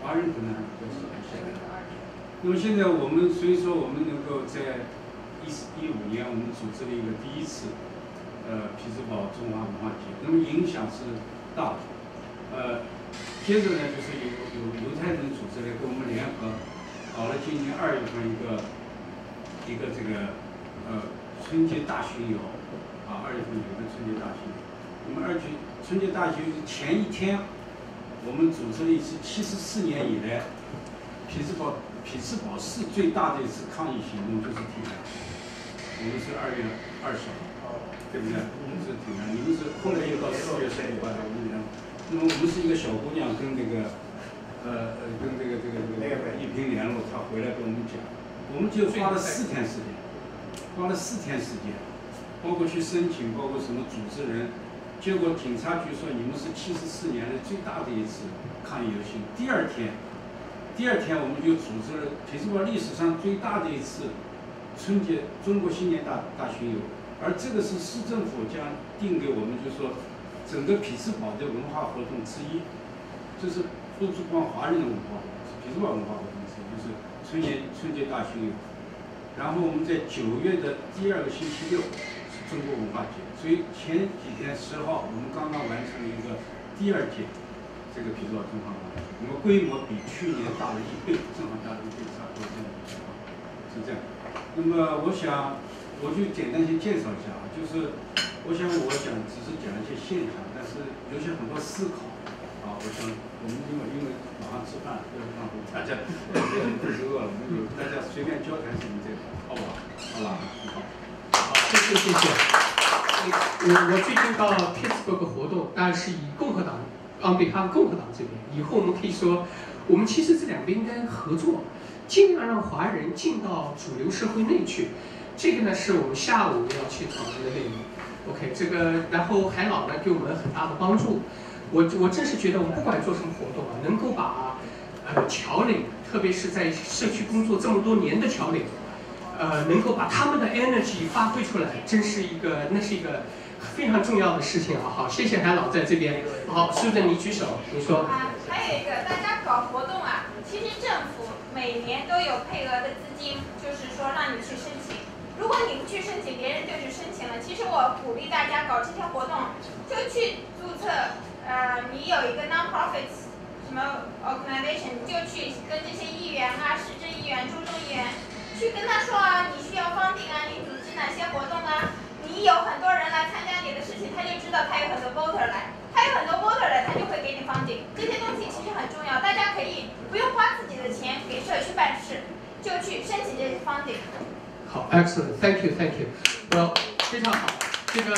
华人可能还比较少一些。那么现在我们所以说我们能够在15年我们组织了一个第一次匹兹堡中华文化节，那么影响是大的。接着呢就是有犹太人组织来跟我们联合，搞了今年2月份一个这个春节大巡游，啊2月份有个春节大巡游。那么春节大巡游前一天，我们组织了一次74年以来匹兹堡市最大的一次抗议行动，就是挺燃。我们是2月20号，对不对？是挺燃。你们是后来又到4月15号，我们讲。那么我们是一个小姑娘跟这个一平联络，她回来跟我们讲，我们就花了4天时间，包括去申请，包括什么组织人。结果警察局说你们是74年来最大的一次抗议游行。第二天我们就组织了匹兹堡历史上最大的一次中国新年大巡游，而这个是市政府将定给我们，就是说整个匹兹堡的文化活动之一，这是不是光华人的文化活动，是匹兹堡文化活动之一，就是春节大巡游。然后我们在9月的第2个星期六是中国文化节。所以前几天10号，我们刚刚完成了一个第2届这个匹兹堡中华文化节，那么规模比去年大了1倍，正好大了1倍，差不多这样的情况，是这样。那么我想，我就简单先介绍一下啊，就是我想只是讲一些现象，但是有些很多思考啊，我想我们因为马上吃饭，要让大家肚子饿了，我们就大家随便交谈什么这个，好吧？好，谢谢。我最近到 Pittsburgh 活动，当然是以共和党 on behalf 共和党这边。以后我们可以说，我们其实这两边应该合作，尽量让华人进到主流社会内去。这个呢是我们下午要去讨论的内容。OK， 这个然后海老呢给我们很大的帮助。我真是觉得我们不管做什么活动啊，能够把侨领，特别是在社区工作这么多年的侨领。能够把他们的 energy 发挥出来，那是一个非常重要的事情啊！好，谢谢海老在这边。好，苏振你举手，你说。还有一个，大家搞活动啊，其实政府每年都有配额的资金，就是说让你去申请。如果你不去申请，别人就去申请了。其实我鼓励大家搞这些活动，就去注册。你有一个 non-profit 什么 organization， 你就去跟这些议员啊、市政议员、州议员。去跟他说啊，你需要funding啊，你组织哪些活动啊？你有很多人来参加你的事情，他就知道他有很多 voter 来，他有很多 voter 来，他就会给你funding。这些东西其实很重要，大家可以不用花自己的钱给社区办事，就去申请这些 funding。好 ，excellent，thank you，thank you， 非常好。这个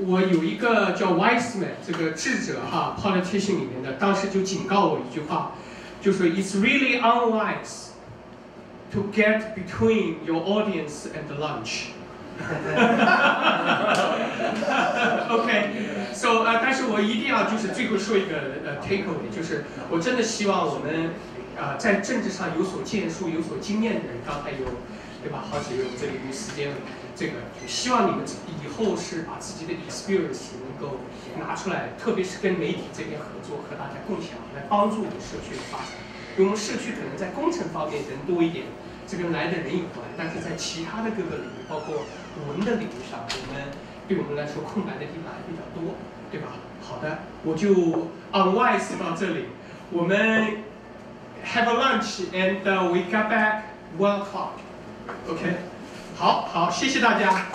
我有一个叫 Wiseman 这个智者哈 politician 里面的，当时就警告我一句话，就说 It's really unwise。To get between your audience and the lunch. OK，so 但是我一定要就是最后说一个takeaway， 就是我真的希望我们在政治上有所建树、有所经验的人，刚才有对吧？好几位我们这里没时间了，这个希望你们以后是把自己的 experience 能够拿出来，特别是跟媒体这边合作，和大家共享，来帮助我们社区的发展。因为我们社区可能在工程方面人多一点。这跟来的人有关，但是在其他的各个领域，包括文的领域上，对我们来说空白的地方还比较多，对吧？好的，我就 unwise 到这里，我们 have a lunch and we got back 1 o'clock，OK， 好，谢谢大家。